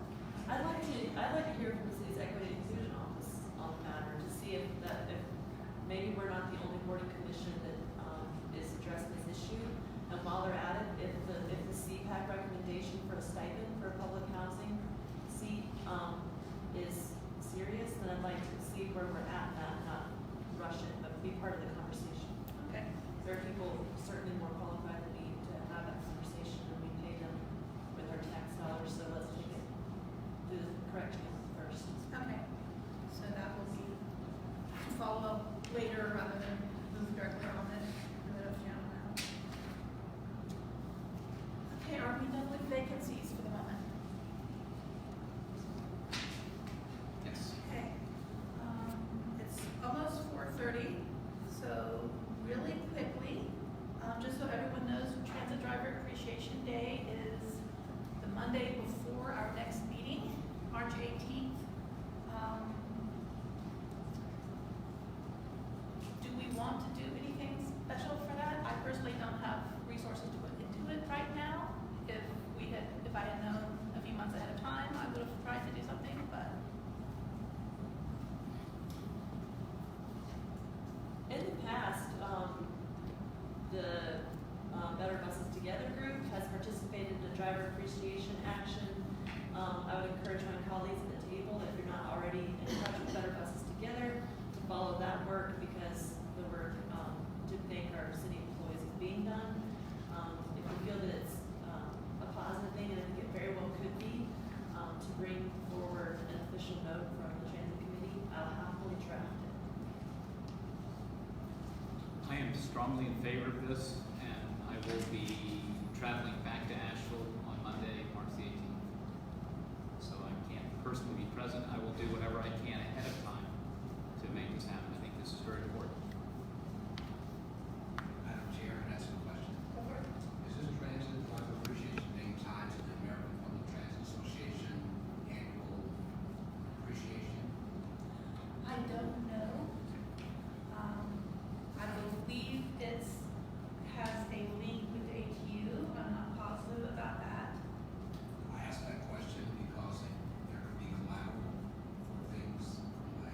I'd like to hear from the city's equity and inclusion office on the matter to see if maybe we're not the only boarding commission that is addressing this issue. And while they're at it, if the CPAC recommendation for a stipend for a public housing seat is serious, then I'd like to see where we're at in that, not rush it, but be part of the conversation. Okay. There are people certainly more qualified than me to have that conversation, and we pay them with our tax dollars, so let's take it through the correct channels first. Okay. So that will be follow up later rather than move directly on it. Okay, are we done with vacancies for the moment? Yes. Okay. It's almost 4:30, so really quickly, just so everyone knows, Transit Driver Appreciation Day is the Monday before our next meeting, March 18th. Do we want to do anything special for that? I personally don't have resources to put into it right now. If I had known a few months ahead of time, I would have tried to do something, but. In the past, the Better Buses Together group has participated in a driver appreciation action. I would encourage my colleagues at the table, if you're not already in touch with Better Buses Together, to follow that work because the work to thank our city employees is being done. If you feel that it's a positive thing, and I think it very well could be, to bring forward an official note from the transit committee, I'll happily draft it. I am strongly in favor of this, and I will be traveling back to Asheville on Monday, March the 18th. So I can't personally be present. I will do whatever I can ahead of time to make this happen. I think this is very important. Madam Chair, can I ask a question? Is this Transit Driver Appreciation Day tied to the American Public Transit Association annual appreciation? I don't know. I believe it has a link with ATU. I'm not positive about that. I ask that question because there could be collateral for things from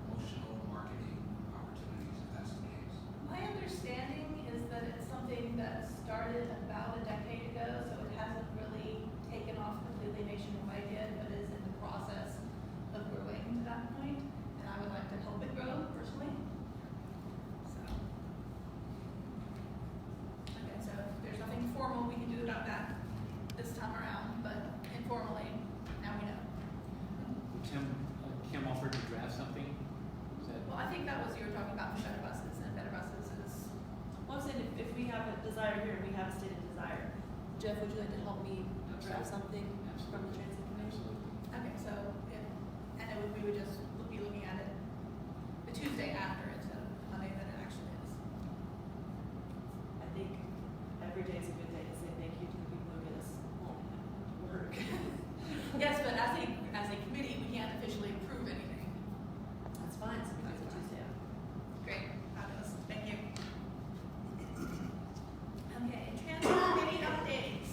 promotional marketing opportunities, if that's the case. My understanding is that it's something that started about a decade ago, so it hasn't really taken off completely nationwide yet, but is in the process of growing to that point, and I would like to help it grow personally. So, okay, so there's nothing formal we can do about that this time around, but informally, now we know. Kim offered to draft something. Is that? Well, I think that was, you were talking about for Better Buses, and Better Buses is, Well, I'm saying if we have a desire here and we have a stated desire, Jeff, would you like to help me draft something from the transit committee? okay, so, if, and it would, we would just be looking at it the Tuesday after instead of Yes, but as a committee, we can't officially approve anything. That's fine, so we do it Tuesday. Great, fabulous, thank you. Okay, transit committee updates.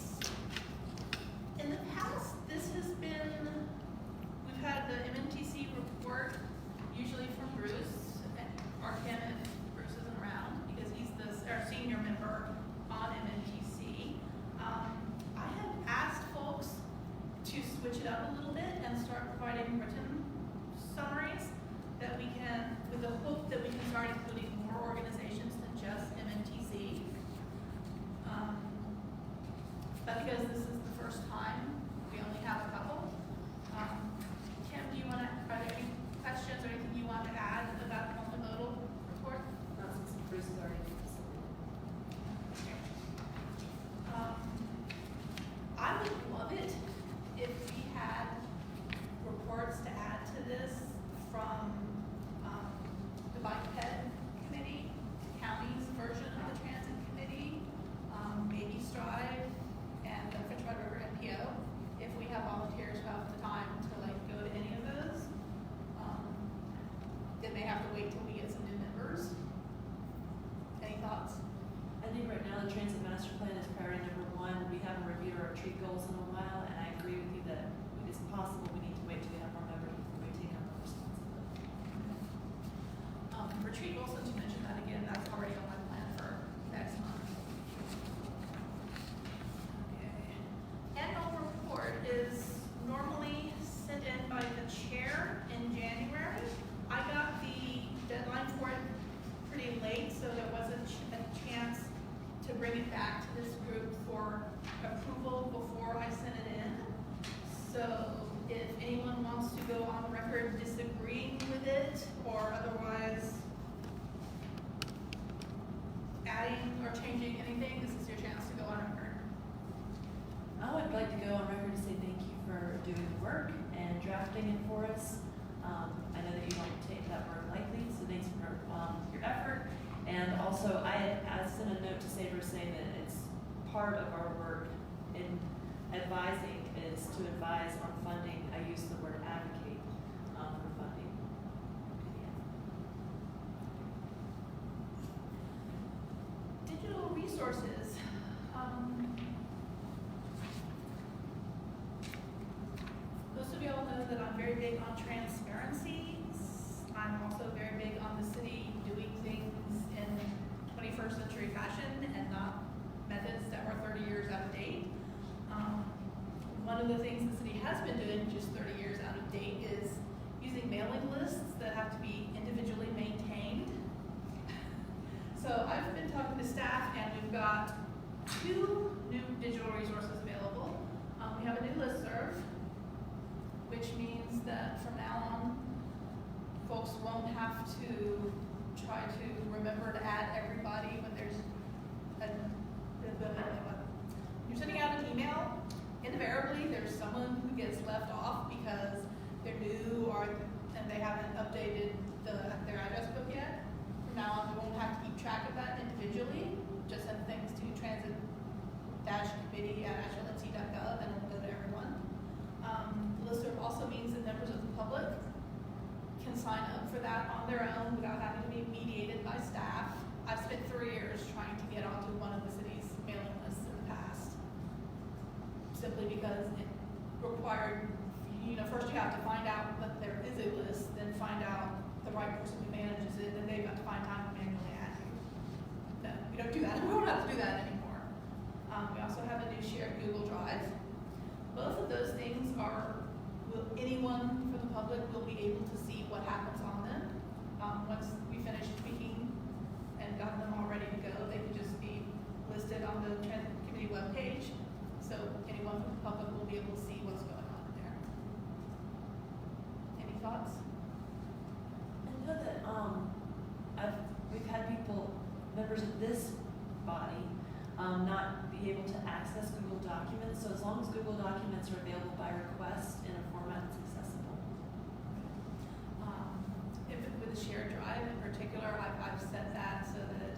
In the past, this has been, we've had the MMTC report, usually from Bruce, or Kim if Bruce isn't around, because he's our senior member on MMTC. I have asked folks to switch it up a little bit and start providing written summaries that we can, with the hope that we can start including more organizations than just MMTC. But because this is the first time, we only have a couple. Kim, do you want to, are there any questions or anything you want to add about the multimodal report? Not since Bruce has already did this. I would love it if we had reports to add to this from the bike ped committee, county's version of the transit committee, maybe Strive, and the French Broad River NPO. If we have volunteers who have the time to go to any of those, then they have to wait till we get some new members. Any thoughts? I think right now the transit master plan is priority number one. We haven't reviewed our retreat goals in a while, and I agree with you that it's possible we need to wait till we have more members before we take on the responsibility. Retreat goals, since you mentioned that again, that's already on my plan for next month. Okay. Annual report is normally sent in by the chair in January. I got the deadline for it pretty late, so there wasn't a chance to bring it back to this group for approval before I sent it in. So if anyone wants to go on the record disagreeing with it or otherwise adding or changing anything, this is your chance to go on record. I would like to go on record to say thank you for doing the work and drafting it for us. I know that you don't take that word lightly, so thanks for your effort. And also, I sent a note to Sabre saying that it's part of our work in advising is to advise on funding. I use the word advocate for funding. Digital resources. Most of y'all know that I'm very big on transparency. I'm also very big on the city doing things in 21st century fashion and not methods that were 30 years out of date. One of the things the city has been doing just 30 years out of date is using mailing lists that have to be individually maintained. So I've been talking to staff and we've got 2 new digital resources available. We have a new listserv, which means that from now on, folks won't have to try to remember to add everybody when there's you're sending out an email. Invariably, there's someone who gets left off because they're new and they haven't updated their address book yet. From now on, we won't have to keep track of that individually. Just send things to transit-committee@asheville.gov and it'll go to everyone. The listserv also means that members of the public can sign up for that on their own without having to be mediated by staff. I've spent 3 years trying to get onto one of the city's mailing lists in the past, simply because it required, first you have to find out that there is a list, then find out the right person who manages it, then they've got to find time to manually add you. No, we don't do that. We don't have to do that anymore. We also have a new shared Google Drive. Both of those things anyone from the public will be able to see what happens on them. Once we finish tweaking and got them all ready to go, they can just be listed on the transit committee webpage. So anyone from the public will be able to see what's going on there. Any thoughts? I know that we've had members of this body, not be able to access Google Documents. So as long as Google Documents are available by request in a format that's accessible. With the shared drive in particular, I've set that so that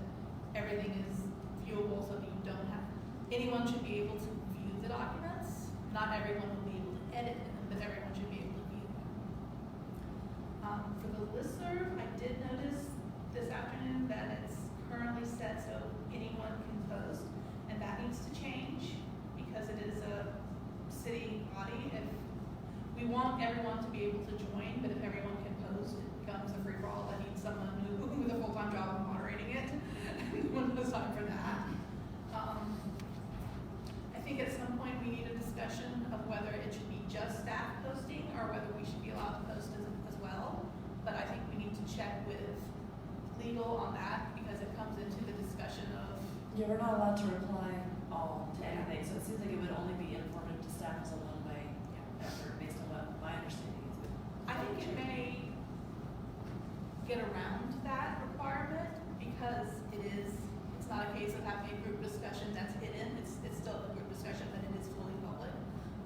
everything is viewable, so that you don't have, anyone should be able to view the documents. Not everyone will be able to edit them. For the listserv, I did notice this afternoon that it's currently set so anyone can post, and that needs to change because it is a city body. If we want everyone to be able to join, but if everyone can post, it becomes a free-for-all that needs someone who with a full-time job of moderating it. No one has time for that. I think at some point we need a discussion of whether it should be just staff posting or whether we should be allowed to post as well. But I think we need to check with legal on that because it comes into the discussion of. Yeah, we're not allowed to reply all to anything, so it seems like it would only be informative to staff as a one-way effort based on what my understanding is. I think it may get around that requirement because it's not a case of having a group discussion that's hidden. It's still a group discussion, but it is fully public.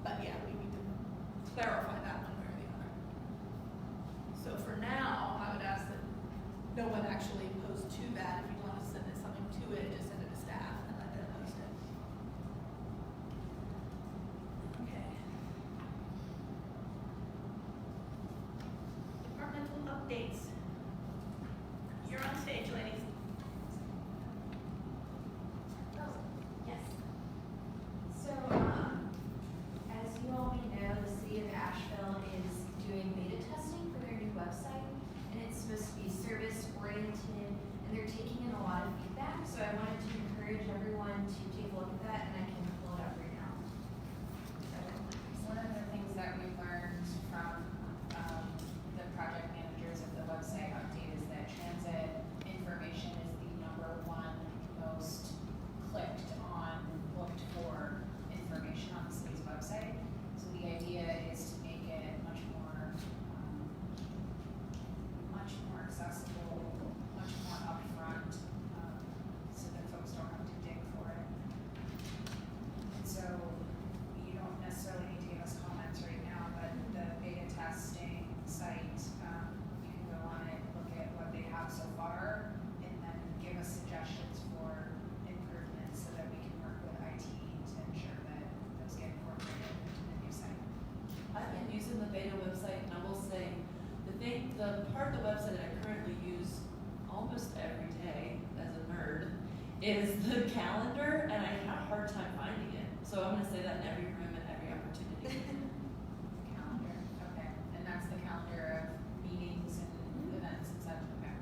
But yeah, we need to clarify that one way or the other. So for now, I would ask that no one actually post to that. If you want to send it something to it, just send it to staff and let them post it. Okay. Departmental updates. You're on stage, ladies. Yes. So, as you all may know, the city of Asheville is doing beta testing for their new website, and it's supposed to be service-oriented, and they're taking in a lot of feedback, so I wanted to encourage everyone to take a look at that, and I can pull it up right now. One of the things that we learned from the project managers of the website update is that transit information is the #1 most clicked on, looked for information on the city's website. So the idea is to make it much more accessible, much more upfront, so that folks don't have to dig for it. And so you don't necessarily need to give us comments right now, but the beta testing site, you can go on it, look at what they have so far, and then give us suggestions for improvements so that we can work with IT to ensure that those get incorporated into the new site. I've been using the beta website, and I will say, the part of the website that I currently use almost every day as a nerd is the calendar, and I have a hard time finding it. So I'm gonna say that in every room and every opportunity. Calendar, okay, and that's the calendar of meetings and events and such, okay.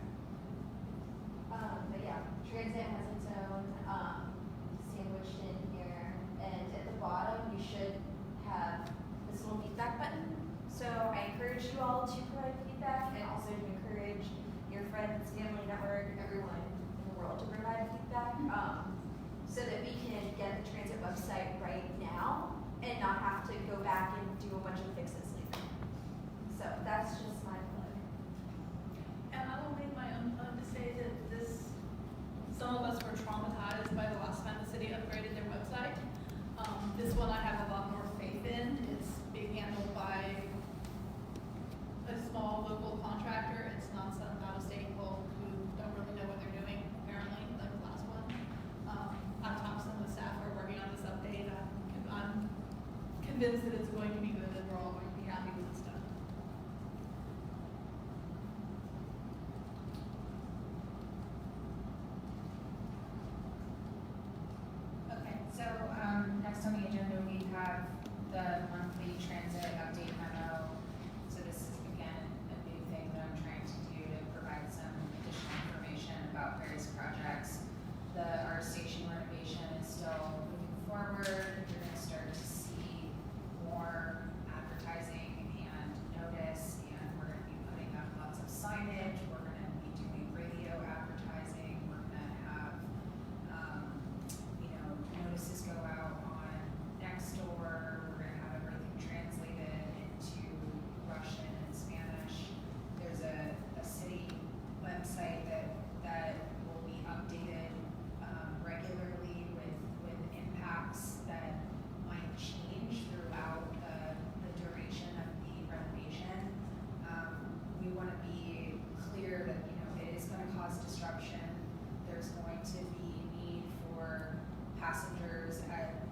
But yeah, transit has its own, sandwiched in here, and at the bottom, you should have this little feedback button. So I encourage you all to provide feedback, and also to encourage your friends, family, network, everyone in the world to provide feedback, so that we can get the transit website right now, and not have to go back and do a bunch of fixes later. So that's just my plug. And I will make my own plug to say that some of us were traumatized by the last time the city upgraded their website. This one I have a lot more faith in. It's being handled by a small local contractor. It's not some out-of-state folk who don't really know what they're doing, apparently, like the last one. On top, some of the staff are working on this update. I'm convinced that it's going to be good and we're all going to be happy with this stuff. Okay, so, next on the agenda, we have the monthly transit update memo. So this is, again, a new thing that I'm trying to do to provide some additional information about various projects. Our station renovation is still moving forward. You're gonna start to see more advertising and notice, and we're gonna be putting up lots of signage. We're gonna be doing radio advertising. We're gonna have, notices go out on Nextdoor. We're gonna have everything translated into Russian and Spanish. There's a city website that will be updated regularly with impacts that might change throughout the duration of the renovation. We want to be clear that it is going to cause disruption. There's going to be need for passengers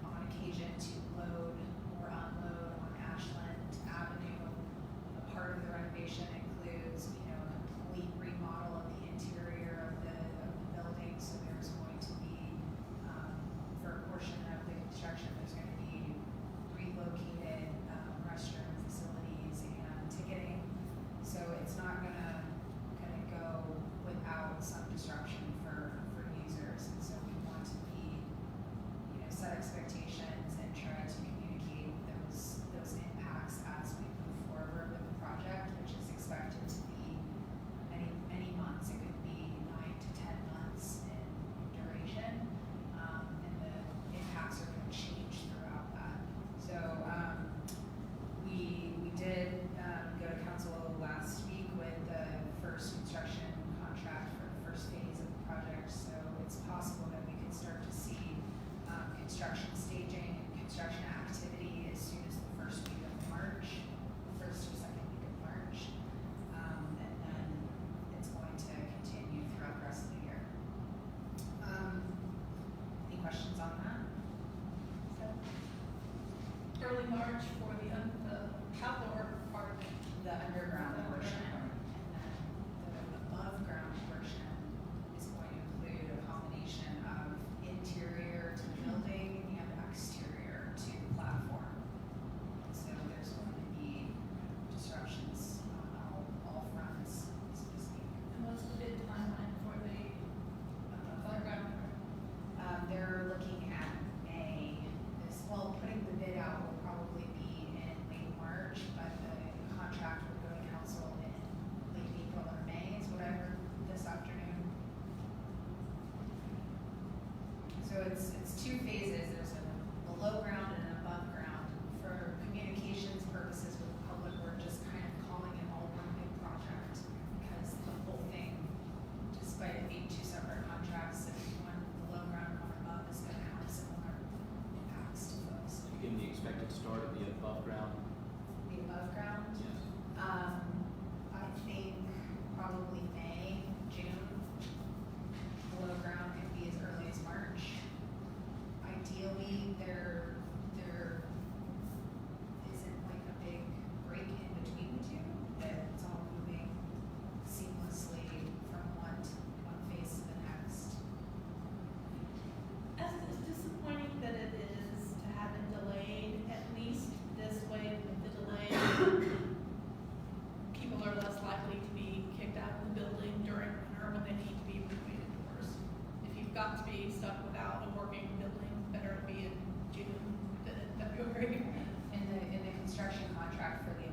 on occasion to load or unload on Ashland Avenue. A part of the renovation includes,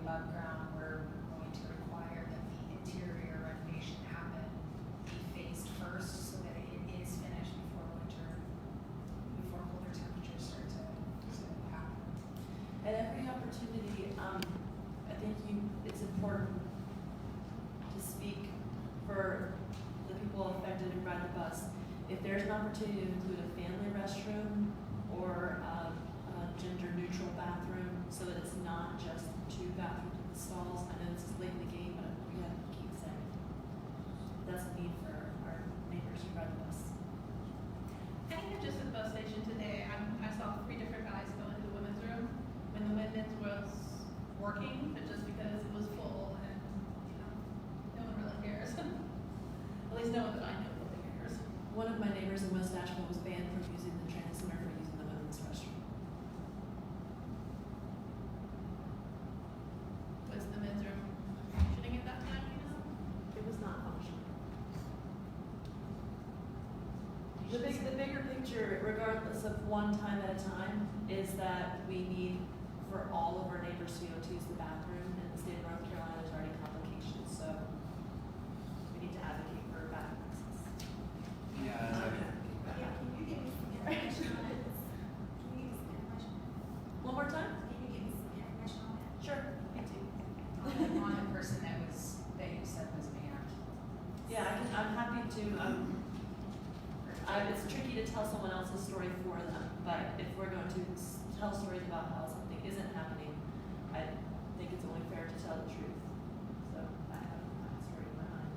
above ground, we're going to require that the interior renovation happen, be phased first, so that it is finished before colder temperatures start to happen. At every opportunity, I think it's important to speak for the people affected who ride the bus. If there's an opportunity to include a family restroom or a gender-neutral bathroom, so that it's not just 2 bathrooms in the stalls. I know this is late in the game, but we have to keep saying that's a need for our neighbors who ride the bus. I think just at the bus station today, I saw 3 different guys go into the women's room when the women's was working, but just because it was full and, no one really cares. At least no one that I know really cares. One of my neighbors in West Asheville was banned from using the transit center for using the women's restroom. Was the men's room functioning at that time, It was not functional. The bigger picture, regardless of one time at a time, is that we need for all of our neighbors to be able to use the bathroom. In the state of North Carolina, there's already complications, so we need to advocate for bathroom access. Yeah, Yeah, can you give me some information on it? Can you give me some information? One more time? Can you give me some information on it? Sure. Me too. On the person that you said was banned. Yeah, I'm happy to. It's tricky to tell someone else's story for them, but if we're going to tell stories about how something isn't happening, I think it's only fair to tell the truth. So I have my story in my mind.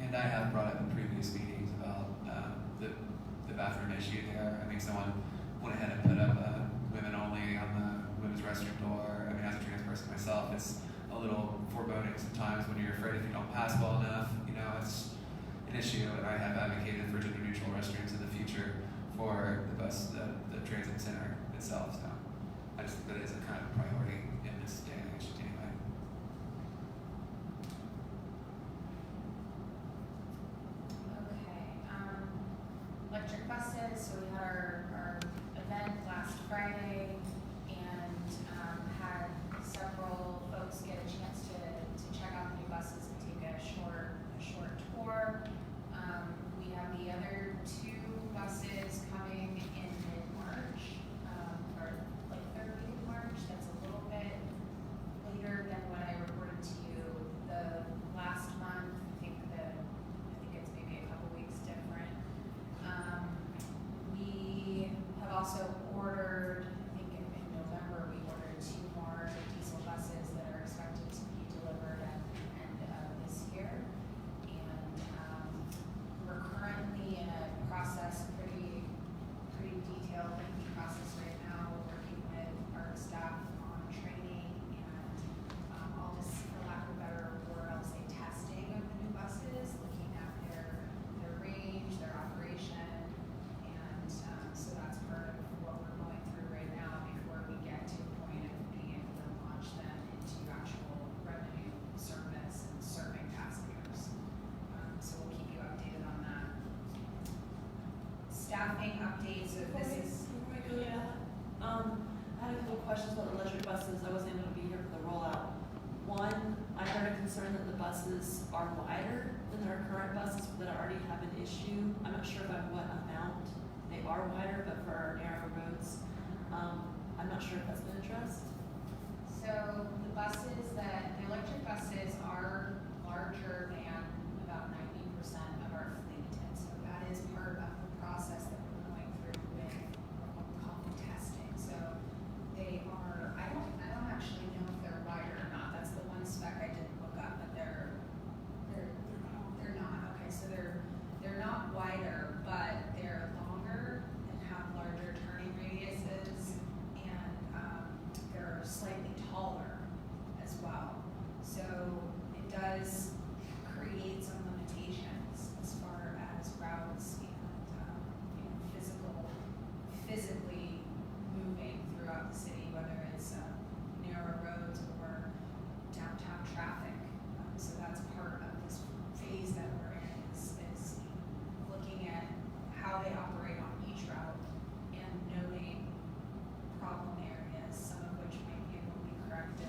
and I have brought up in previous meetings about the bathroom issue there. I mean, someone went ahead and put up women only on the women's restroom door. I mean, as a trans person myself, it's a little foreboding sometimes when you're afraid if you don't pass well enough. It's an issue, and I have advocated for gender neutral restrooms in the future for the transit center itself. So I just think that is a kind of priority in this day and age anyway. Okay, electric buses, so we had our event last Friday and had several folks get a chance to check out the new buses and take a short tour. We have the other 2 buses coming in mid-March, or like 3rd week of March. That's a little bit later than what I reported to you the last month. I think it's maybe a couple weeks different. We have also ordered, I think in November, we ordered 2 more diesel buses that are expected to be delivered at the end of this year. And we're currently in a process, pretty detailed process right now. We're working with our staff on training and all this, for lack of a better word, I'll say testing of the new buses, looking at their range, their operation, and so that's part of what we're going through right now before we get to a point of being able to launch them into actual revenue service and serving passengers. So we'll keep you updated on that. Staffing updates, so this is. Before we go to that, I had a couple questions about the electric buses. I wasn't able to be here for the rollout. One, I heard a concern that the buses are wider than our current buses that already have an issue. I'm not sure by what amount they are wider, but for our narrow roads, I'm not sure if that's been addressed. So the electric buses are larger than about 90% of our fleet, and so that is part of the process that we're going through with what we call testing. So they are, I don't actually know if they're wider or not. That's the one spec I didn't look up, but they're not. Okay, so they're not wider, but they're longer and have larger turning radiuses, and they're slightly taller as well. So it does create some limitations as far as routes and physically moving throughout the city, whether it's narrow roads or downtown traffic. So that's part of this phase that we're in is looking at how they operate on each route and noting problem areas, some of which might be able to be corrected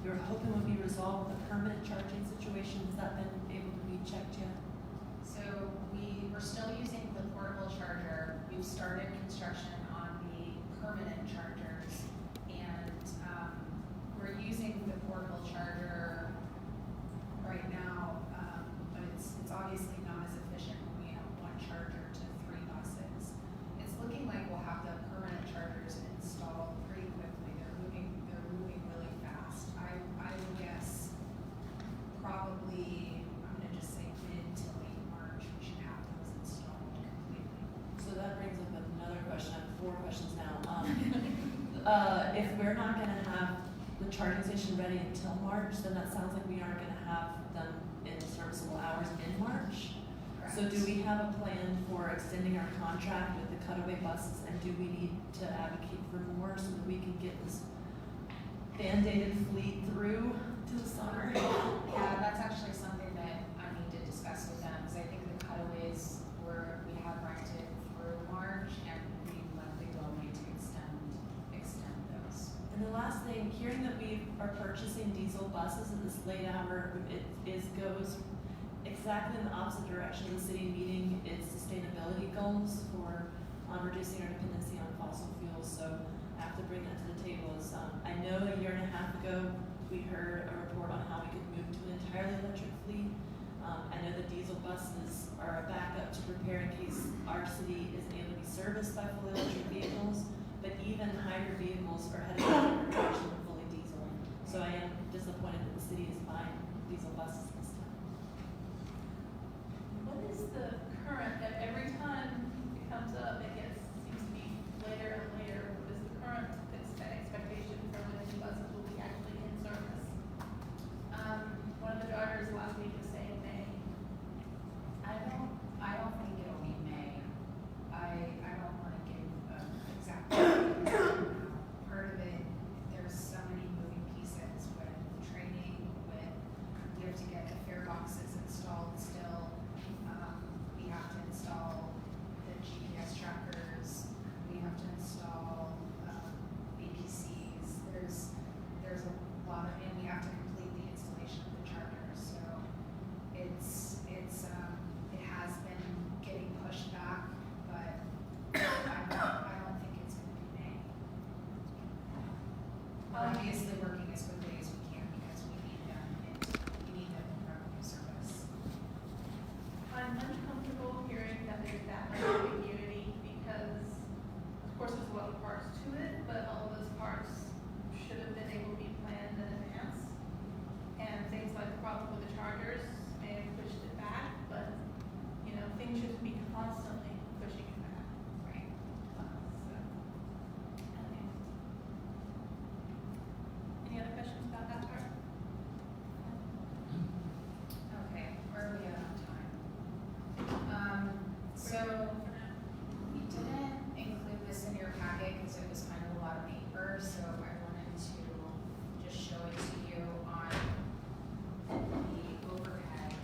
we were hoping would be resolved with the permanent charging situation. Has that been able to be checked yet? So we're still using the portable charger. We've started construction on the permanent chargers, and we're using the portable charger right now, but it's obviously not as efficient when we have one charger to 3 buses. It's looking like we'll have the permanent chargers installed pretty quickly. They're moving really fast. I would guess probably, I'm gonna just say mid to late March, we should have those installed completely. So that brings up another question. I have 4 questions now. If we're not gonna have the charging station ready until March, then that sounds like we aren't gonna have them in serviceable hours in March. So do we have a plan for extending our contract with the cutaway buses, and do we need to advocate for more so that we can get this band-aided fleet through to the summer? Yeah, that's actually something that I need to discuss with them, because I think the cutaways we have rented through March, and we likely will need to extend those. And the last thing, hearing that we are purchasing diesel buses at this late hour, goes exactly in the opposite direction of the city meeting its sustainability goals for reducing our dependency on fossil fuels. So I have to bring that to the table. I know a year and a half ago we heard a report on how we could move to an entirely electric fleet. I know the diesel buses are a backup to prepare in case our city isn't able to be serviced by fully electric vehicles, but even hybrid vehicles are headed in a different direction than fully diesel. So I am disappointed that the city is buying diesel buses this time. What is the current, every time it comes up, seems to be later and later, what is the current expectation for when the buses will be actually in service? One of the drivers last week was saying May. I don't think it'll be May. I don't want to give an exact date. Part of it, there's so many moving pieces with training, we have to get the fare boxes installed still. We have to install the GPS trackers. We have to install APCs. There's a lot of, and we have to complete the installation of the chargers. So it has been getting pushed back, but I don't think it's going to be May. We're obviously working as quickly as we can because we need them in revenue service. I'm uncomfortable hearing that there's that much ambiguity because, of course, there's a lot of parts to it, but all of those parts should have been able to be planned in advance. And things like the problem with the chargers may have pushed it back, but, things shouldn't be constantly pushing it back. Right. Any other questions about that part? Okay, where are we at on time? So we didn't include this in your packet because it was kind of a lot of paper, so I wanted to just show it to you on the overhead.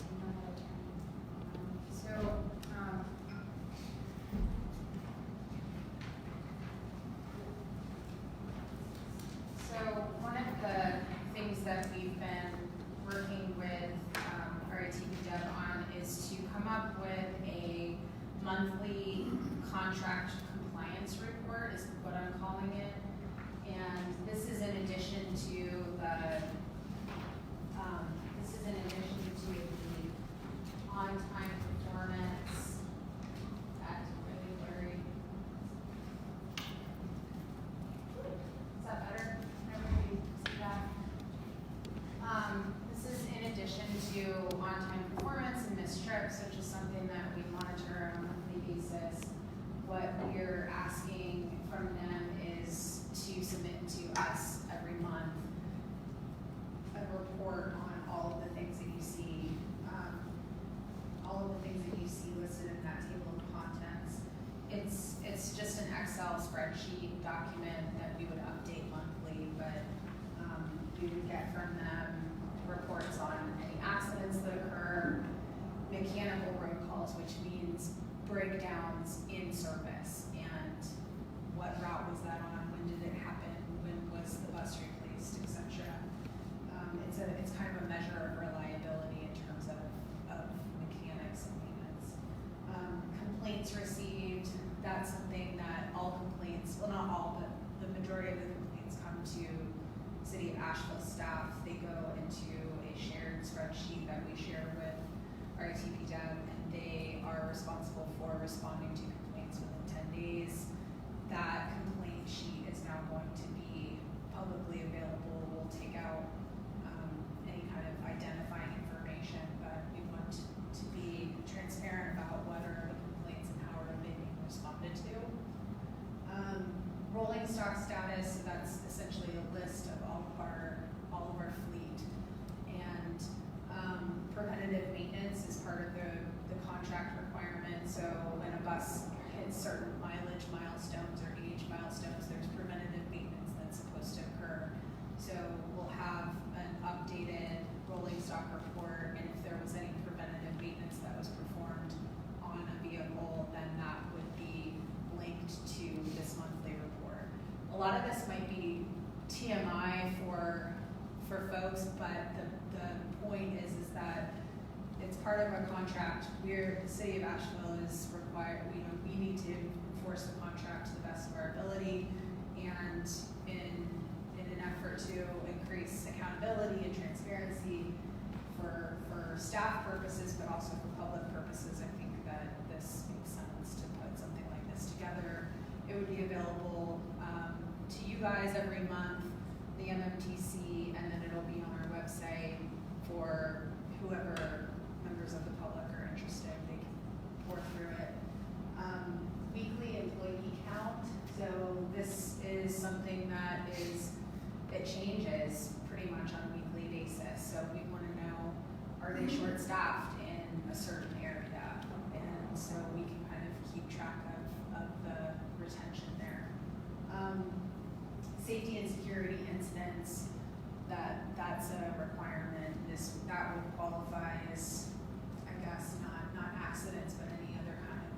So one of the things that we've been working with our ATP on is to come up with a monthly contract compliance report, is what I'm calling it. And this is in addition to the on-time performance. That's really blurry. Is that better? Everybody see that? This is in addition to on-time performance and missed trips, which is something that we monitor on a monthly basis. What we're asking from them is to submit to us every month a report on all of the things that you see, listed in that table of contents. It's just an Excel spreadsheet document that we would update monthly, but we would get from them reports on any accidents that occur, mechanical road calls, which means breakdowns in service, and what route was that on, when did it happen, when was the bus replaced, etc. it's kind of a measure of reliability in terms of mechanics and maintenance. Complaints received, that's something that all complaints, well, not all, but the majority of the complaints come to City of Asheville staff. They go into a shared spreadsheet that we share with our ITP dev, and they are responsible for responding to complaints within 10 days. That complaint sheet is now going to be publicly available. We'll take out any kind of identifying information, but we want to be transparent about what are the complaints and how are they being responded to. Rolling stock status, so that's essentially a list of all of our fleet. And preventative maintenance is part of the contract requirement. So when a bus hits certain mileage milestones or age milestones, there's preventative maintenance that's supposed to occur. So we'll have an updated rolling stock report, and if there was any preventative maintenance that was performed on a vehicle, then that would be linked to this monthly report. A lot of this might be TMI for folks, but the point is that it's part of our contract. The City of Asheville is required, we need to enforce the contract to the best of our ability, and in an effort to increase accountability and transparency for staff purposes, but also for public purposes, I think that this makes sense to put something like this together. It would be available to you guys every month, the MMTC, and then it'll be on our website for whoever members of the public are interested. They can pour through it. Weekly employee count. So this is something that it changes pretty much on a weekly basis. So we want to know, are they short-staffed in a certain area? And so we can kind of keep track of the retention there. Safety and security incidents, that's a requirement. That would qualify as, I guess, not accidents, but any other kind of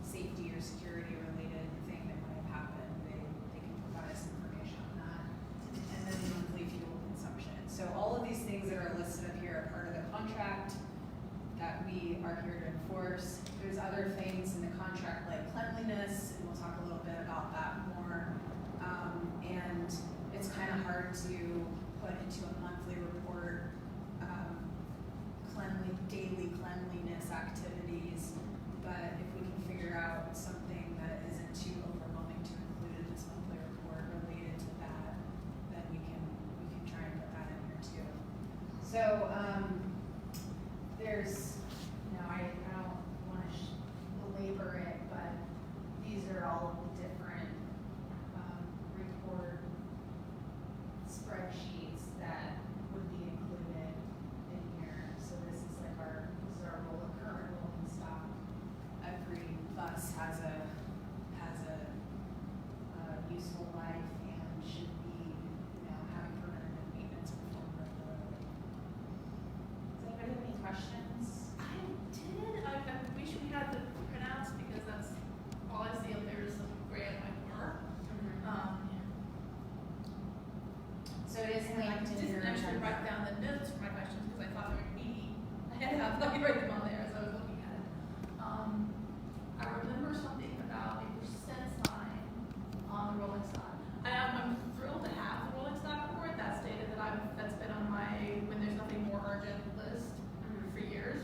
safety or security related thing that might have happened. They can provide us information on that. And then monthly fuel consumption. So all of these things that are listed up here are part of the contract that we are here to enforce. There's other things in the contract like cleanliness, and we'll talk a little bit about that more. And it's kind of hard to put into a monthly report daily cleanliness activities, but if we can figure out something that isn't too overwhelming to include in this monthly report related to that, then we can try and put that in here too. So there's, I don't want to belabor it, but these are all of the different report spreadsheets that would be included in here. So this is like our current rolling stock. Every bus has a useful life and should be, having preventative maintenance performed regularly. Does anybody have any questions? I did. I wish we had the printouts because that's all I see up there is some gray on my corner. So it is And I linked in didn't your actually agenda. write down the notes for my questions because I thought they were meaty. I thought you write them on there as I was looking at it. I remember something about a percent sign on the rolling stock. I'm thrilled to have the rolling stock report. That's data that's been on my when there's nothing more urgent list for years.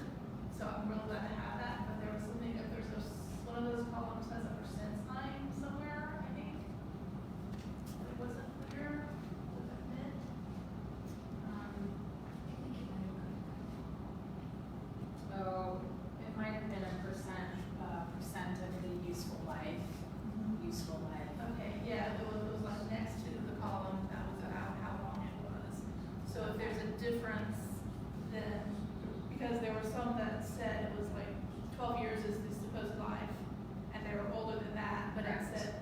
So I'm real glad to have that. But there was something if there's one of those columns has a percent sign somewhere, I think. It wasn't clear. Was it meant? So it might have been a percent of the useful life. Useful life. Okay, yeah, it was like next to the column, that was how long it was. So if there's a difference, then, because there were some that said it was like 12 years is the supposed life, and they were older than that, but it Correct. said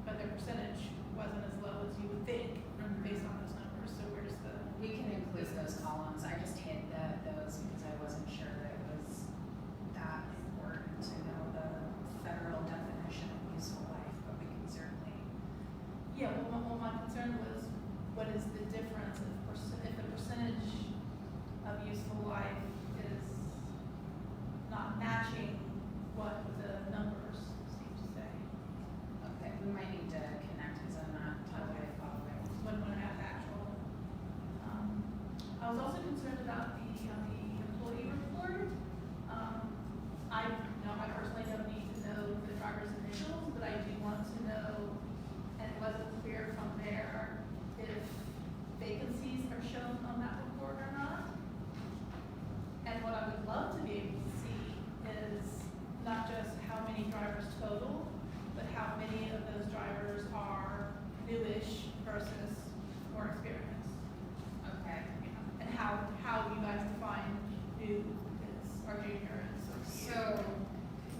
but their percentage wasn't as low as you would think, based on those numbers, so where's the? We can include those columns. I just hid those because I wasn't sure that it was that important to know the federal definition of useful life, but we can certainly. Yeah, well, my concern was what is the difference if the percentage of useful life is not matching what the numbers seem to say. Okay, we might need to connect, because I'm not totally following. When I have actual. I was also concerned about the employee report. I personally don't need to know the driver's initials, but I do want to know, and it wasn't clear from there, if vacancies are shown on that report or not. And what I would love to be able to see is not just how many drivers total, but how many of those drivers are newish versus more experienced. Okay. And how you guys define new is our junior and So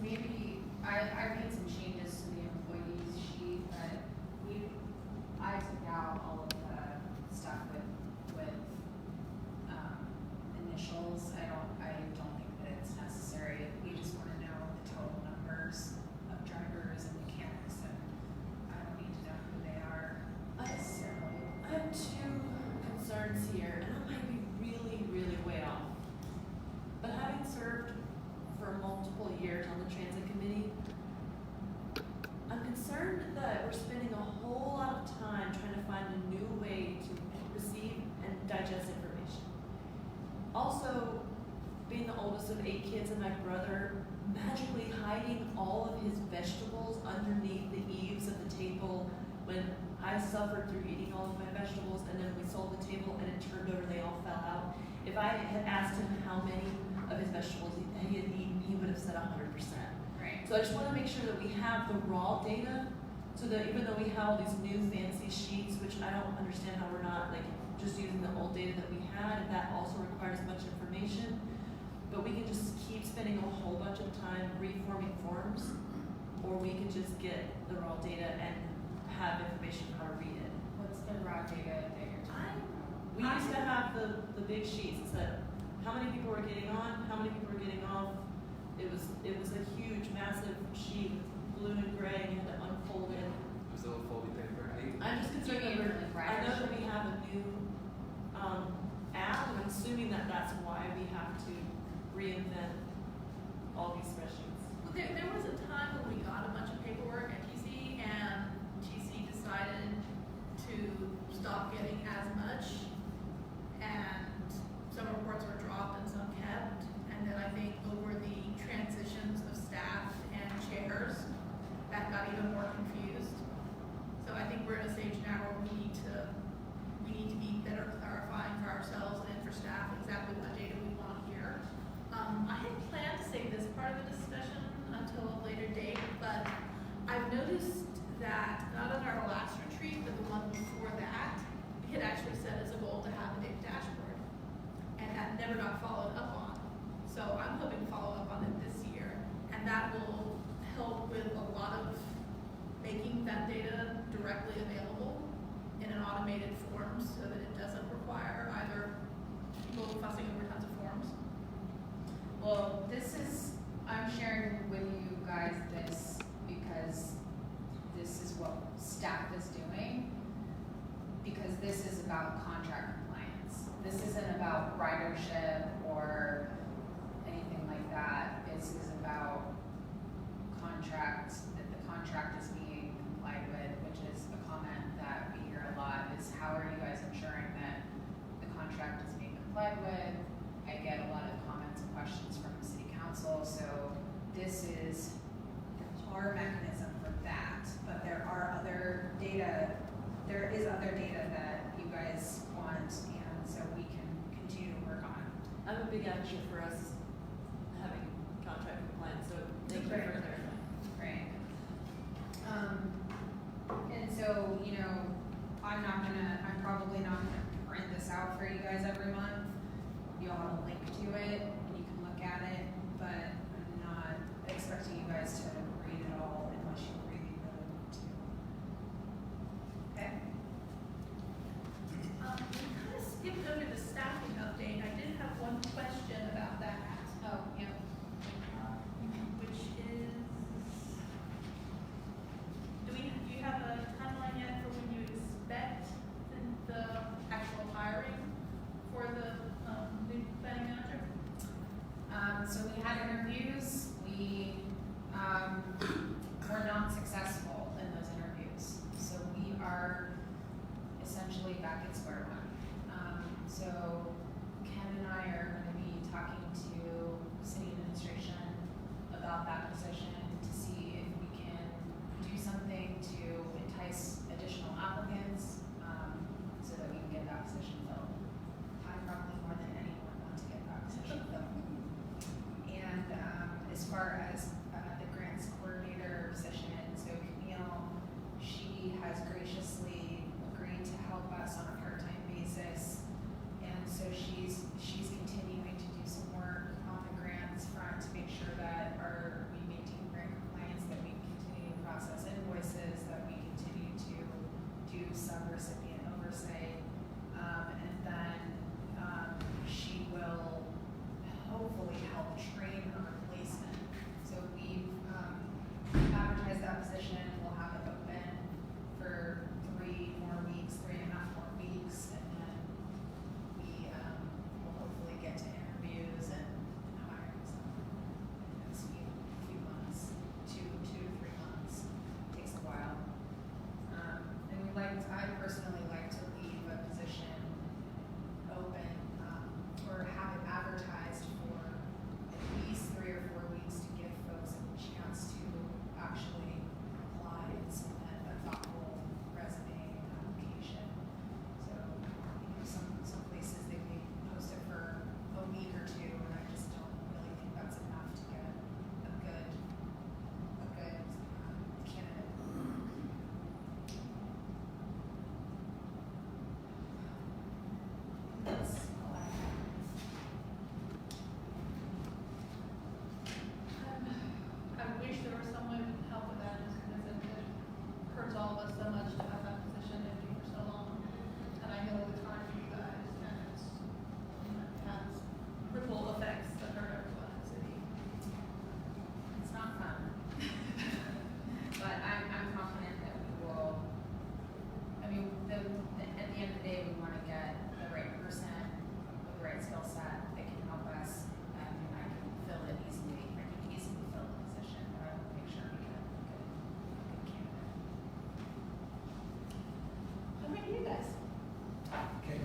maybe I made some changes to the employees sheet, but I took out all of the stuff with initials. I don't think that it's necessary. We just want to know the total numbers of drivers and mechanics, and I don't need to know who they are necessarily. I have two concerns here, and I might be really, really way off. But having served for multiple years on the transit committee, I'm concerned that we're spending a whole lot of time trying to find a new way to receive and digest information. Also, being the oldest of 8 kids and my brother magically hiding all of his vegetables underneath the eaves of the table when I suffered through eating all of my vegetables, and then we sold the table and it turned over, they all fell out. If I had asked him how many of his vegetables he had eaten, he would have said 100%. Right. So I just want to make sure that we have the raw data, so that even though we have all these new fancy sheets, which I don't understand how we're not like just using the old data that we had, and that also requires much information, but we can just keep spending a whole bunch of time reforming forms, or we can just get the raw data and have information on how to read it. What's the raw data that you're talking about? We used to have the big sheets that said how many people were getting on, how many people were getting off. It was a huge, massive sheet with blue and gray, and you had to unfold it. It was a little foldy paper. I'm just concerned that I know that we have a new app, and I'm assuming that that's why we have to reinvent all these spreadsheets. Well, there was a time when we got a bunch of paperwork at TC, and TC decided to stop getting as much, and some reports were dropped and some kept, and then I think over the transitions of staff and chairs, that got even more confused. So I think we're at a stage now where we need to be better clarifying for ourselves and for staff exactly what data we want here. I had planned to save this part of the discussion until a later date, but I've noticed that not on our last retreat, but the one before that, we had actually set as a goal to have a data dashboard, and that never got followed up on. So I'm hoping to follow up on it this year, and that will help with a lot of making that data directly available in an automated form so that it doesn't require either people fussing over tons of forms. Well, I'm sharing with you guys this because this is what staff is doing, because this is about contract compliance. This isn't about ridership or anything like that. This is about that the contract is being complied with, which is a comment that we hear a lot, is how are you guys ensuring that the contract is being complied with? I get a lot of comments and questions from the city council, so this is our mechanism for that, but there is other data that you guys want, and so we can continue to work on. I'm a big advocate for us having contract compliance, so thank you for clarifying. Right. And so, I'm probably not gonna print this out for you guys every month. You'll have a link to it, and you can look at it, but I'm not expecting you guys to read it all unless you really, really want to. Okay? We kind of skipped over the staffing update. I did have one question about that. Oh, yeah. Which is, do you have a timeline yet for when you expect the were not successful in those interviews. So we are essentially back at square one. So Ken and I are going to be talking to city administration about that position to see if we can do something to entice additional applicants, so that we can get that position filled. I probably more than anyone want to get that position filled. And as far as the grants coordinator position, so Camille, she has graciously agreed to help us on a part-time basis. And so she's continuing to do some work on the grants front to make sure that we maintain grant compliance, that we continue to process invoices, that we continue to do some recipient oversight. And then she will hopefully help train her replacement. So we've advertised that position, we'll have it open for 3.5 more weeks, and then we will hopefully get to interviews and hiring someone in the next few months, 2 to 3 months. Takes a while. And I personally like to leave a position open, or have it advertised for at least 3 or 4 weeks to give folks a chance to actually apply and submit a thoughtful resume and application. So, some places they may post it for a week or 2, and I just don't really think that's enough to get a good candidate. That's all I have. I wish there was someone who could help with that, just because it hurts all of us so much to have that position empty for so long. And I know it's hard for you guys, and it has ripple effects that hurt everyone in the city. It's not fun. But I'm confident that we will, at the end of the day, we want to get the right person with the right skill set that can help us, and I can fill it easily. I can easily fill the position, but I will make sure we get a good candidate. How about you guys? Okay,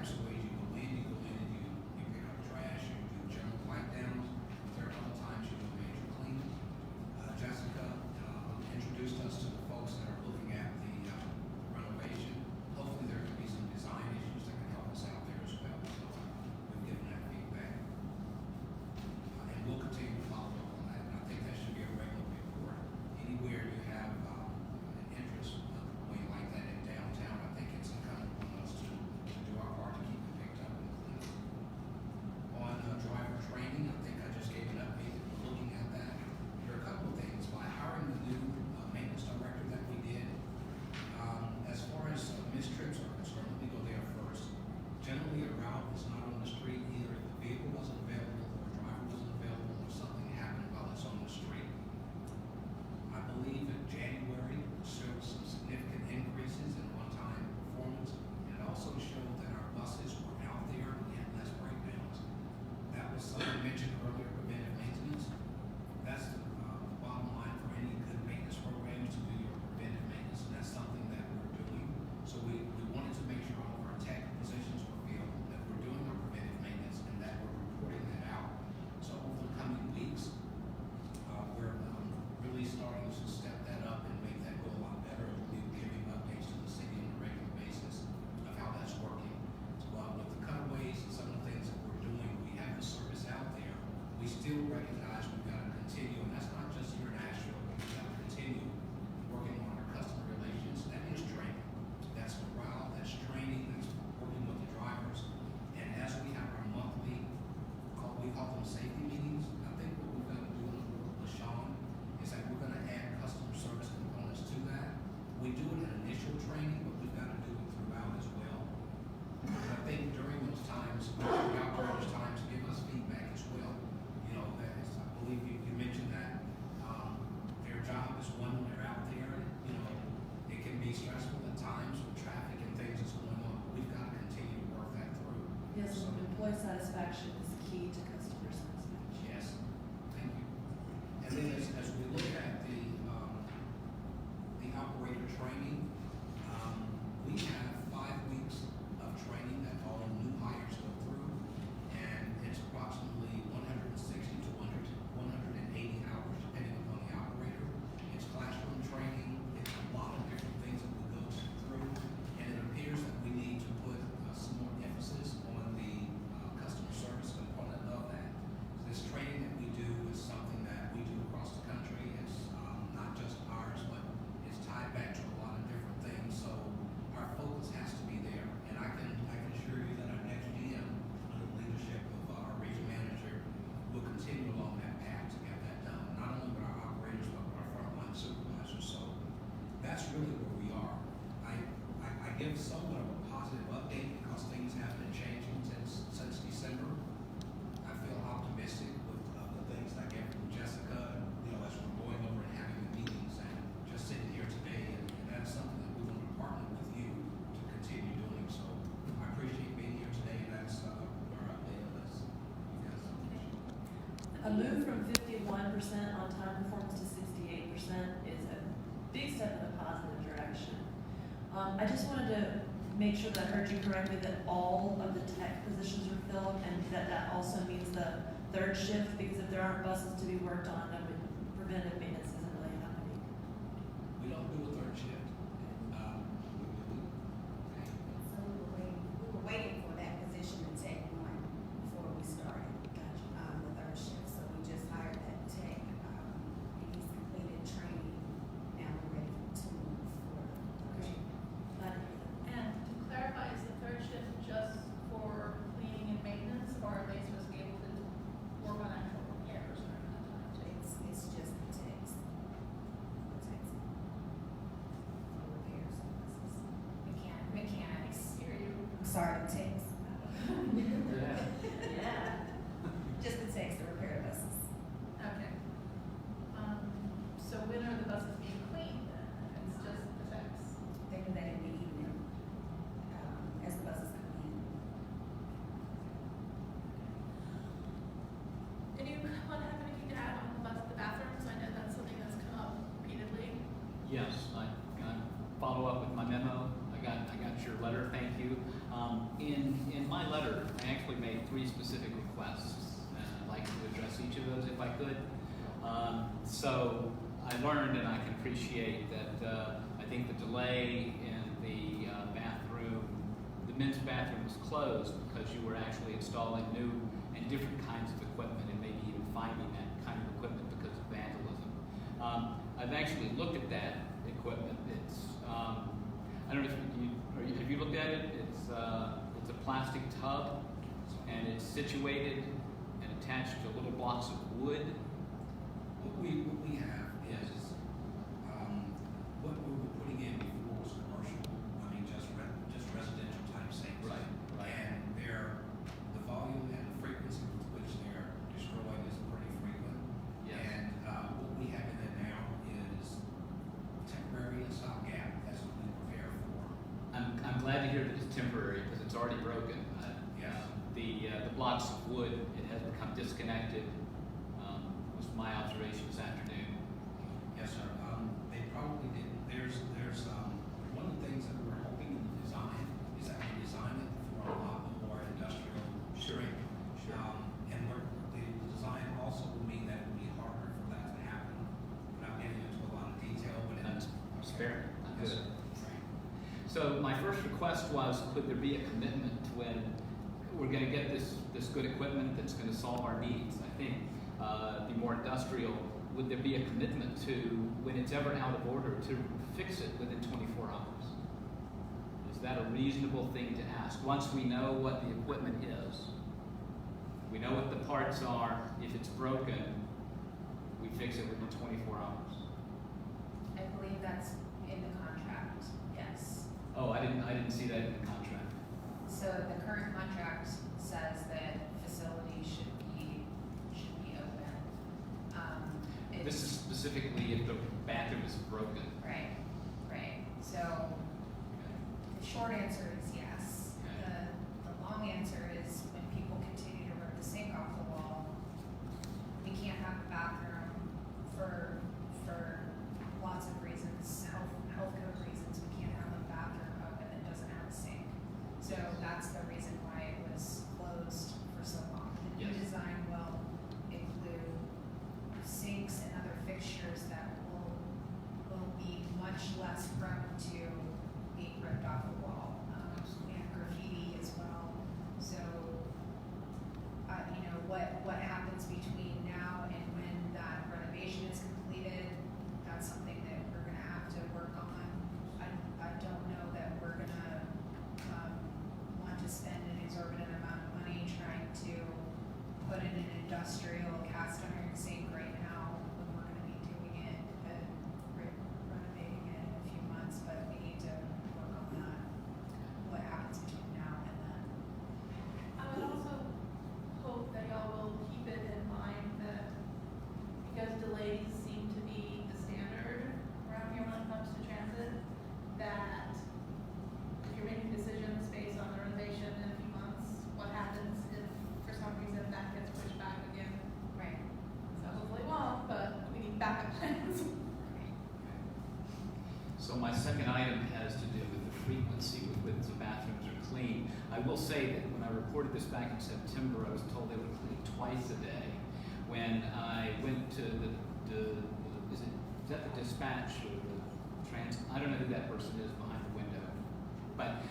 various ways you go in and you pick up trash, you do general wipe downs. There are a couple times you do major cleaning. Jessica introduced us to the folks that are looking at the renovation. Hopefully there can be some design issues that can help us out there as well. So we've given that feedback. And we'll continue to follow up on that. And I think that should be a regular report. Anywhere you have an interest way like that in downtown, I think it's incumbent on us to do our part to keep it picked up and clean. On driver training, I think I just gave an update. We're looking at that. There are a couple of things. By hiring the new maintenance director that we did, as far as missed trips are concerned, let me go there first. Generally, a route is not on the street. Either the vehicle wasn't available or a driver wasn't available or something happened while it's on the street. I believe in January showed some significant increases in on-time performance. And it also showed that our buses were out there and we had less breakdowns. That was something mentioned earlier, preventive maintenance. That's the bottom line for any good maintenance program is to do your preventive maintenance, and that's something that we're doing. So we wanted to make sure all of our tech positions were filled, that we're doing our preventive maintenance and that we're reporting that out. So over the coming weeks, we're really starting to step that up and make that go a lot better. We'll be giving updates to the city on a regular basis of how that's working. So with the cutaways and some of the things that we're doing, we have the service out there. We still recognize we've got to continue, and that's not just here in Asheville, but we've got to continue working on our customer relations. That is training. That's morale, that's training, that's working with the drivers. And as we have our monthly, we call them safety meetings, I think what we've got to do with LaShawn is that we're going to add customer service components to that. We do it in initial training, but we've got to do it throughout as well. And I think during those times, the operators' times give us feedback as well. You know, that is, I believe you mentioned that their job is one when they're out there. You know, it can be stressful at times with traffic and things that's going on, but we've got to continue to work that through. Yes, So, employee satisfaction is key to customer satisfaction. yes, thank you. And then as we look at the operator training, we have 5 weeks of training that all new hires go through, and it's approximately 160 to 180 hours depending upon the operator. It's classroom training, it's a lot of different things that we go through, and it appears that we need to put some more emphasis on the customer service component of that. This training that we do is something that we do across the country. It's not just ours, but it's tied back to a lot of different things. So our focus has to be there. And I can assure you that our next GM, under the leadership of our region manager, will continue along that path to get that done. Not only with our operators, but with our frontline supervisors. So that's really where we are. I give somewhat of a positive update because things have been changing since December. I feel optimistic with the things I get from Jessica, you know, as we're going over and having the meetings and just sitting here today, and that's something that we want to partner with you to continue doing. So I appreciate being here today, and that's our update on this. Yes. A move from 51% on-time performance to 68% is a big step in a positive direction. I just wanted to make sure that I heard you correctly, that all of the tech positions are filled, and that also means the third shift, because if there aren't buses to be worked on, then preventive maintenance isn't really happening. We don't do a third shift. So we were waiting for that position to take on before we started, the third shift. So we just hired that tech, and he's completed training. Now we're ready to move forward. Great. Glad to hear that. And to clarify, is the third shift just for cleaning and maintenance, or are they supposed to be able to work on actual repairs during that time too? It's just the techs. The techs. For repairs and buses. Mechanics. Hear you. I'm sorry, the techs. Yeah. Just the techs to repair the buses. Okay. So when are the buses being cleaned then? If it's just the techs? They do that in the evening, as the buses come in. Anyone have anything to add on the bathrooms? I know that's something that's come up repeatedly. Yes, I follow up with my memo. I got your letter, thank you. In 3 specific requests, and I'd like to address each of those if I could. So I learned, and I can appreciate that I think the delay in the bathroom, the men's bathroom was closed because you were actually installing new and different kinds of equipment, and maybe even finding that kind of equipment because of vandalism. I've actually looked at that equipment. It's I don't know if have you looked at it? It's a plastic tub, and it's situated and attached to little blocks of wood. What we have is, what we were putting in before was commercial, I mean, just residential type sinks. Right. And the volume and the frequency with which they're destroyed is pretty frequent. Yes. And, what we have in there now is temporary and stopgap, that's what we prepare for. I'm glad to hear that it's temporary because it's already broken. Yes. The blocks of wood, it has become disconnected. Was my observation this afternoon. Yes, sir. They probably did. There's one of the things that we're hoping in the design is that we design it for a lot more industrial strength. And the design also will mean that it will be harder for that to happen. Without getting into a lot of detail, but That's fair. Yes, Good. sir. So my first request was, could there be a commitment when we're going to get this good equipment that's going to solve our needs? I think be more industrial. Would there be a commitment to, when it's ever out of order, to fix it within 24 hours? Is that a reasonable thing to ask? Once we know what the equipment is, we know what the parts are. If it's broken, we fix it within 24 hours. I believe that's in the contract, yes. Oh, I didn't see that in the contract. So the current contract says that facilities should be open. This is specifically if the bathroom is broken. Right. So the short answer is yes. Okay. The long answer is when people continue to rip the sink off the wall, we can't have a bathroom for lots of reasons, health code reasons. We can't have a bathroom open that doesn't have a sink. So that's the reason why it was closed for so long. The new Yes. design will include sinks and other fixtures that will be much less prone to being ripped off the wall, and graffiti as well. So, what happens between now and when that renovation is completed, that's something that we're gonna have to work on. I don't know that we're gonna want to spend an exorbitant amount of money trying to put in an industrial cast iron sink right now when we're gonna be doing it and renovating it in a few months, but we need to work on that. What happens between now and then? I would also hope that y'all will keep it in mind that because delays seem to be the standard around here when it comes to transit, that if you're making decisions based on the renovation in a few months, what happens if for some reason that gets pushed back again? Right. So hopefully it won't, but we need backup plans. So my second item has to do with the frequency with which the bathrooms are cleaned. I will say that when I reported this back in September, I was told they were cleaned twice a day. When I went to is that the dispatch or the I don't know who that person is behind the window, but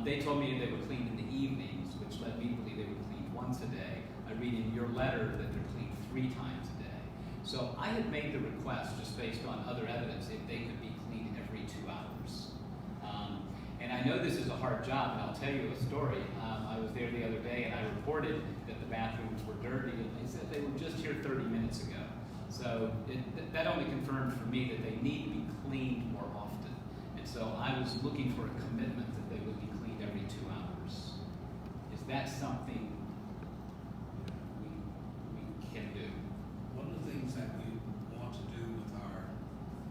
they told me they were cleaned in the evenings, which led me to believe they were cleaned once a day. I read in your letter that they're cleaned 3 times a day. So I had made the request just based on other evidence if they could be cleaned every 2 hours. And I know this is a hard job, and I'll tell you a story. I was there the other day, and I reported that the bathrooms were dirty, and they said they were just here 30 minutes ago. So that only confirmed for me that they need to be cleaned more often. And so I was looking for a commitment that they would be cleaned every 2 hours. Is that something we can do? One of the things that we want to do with our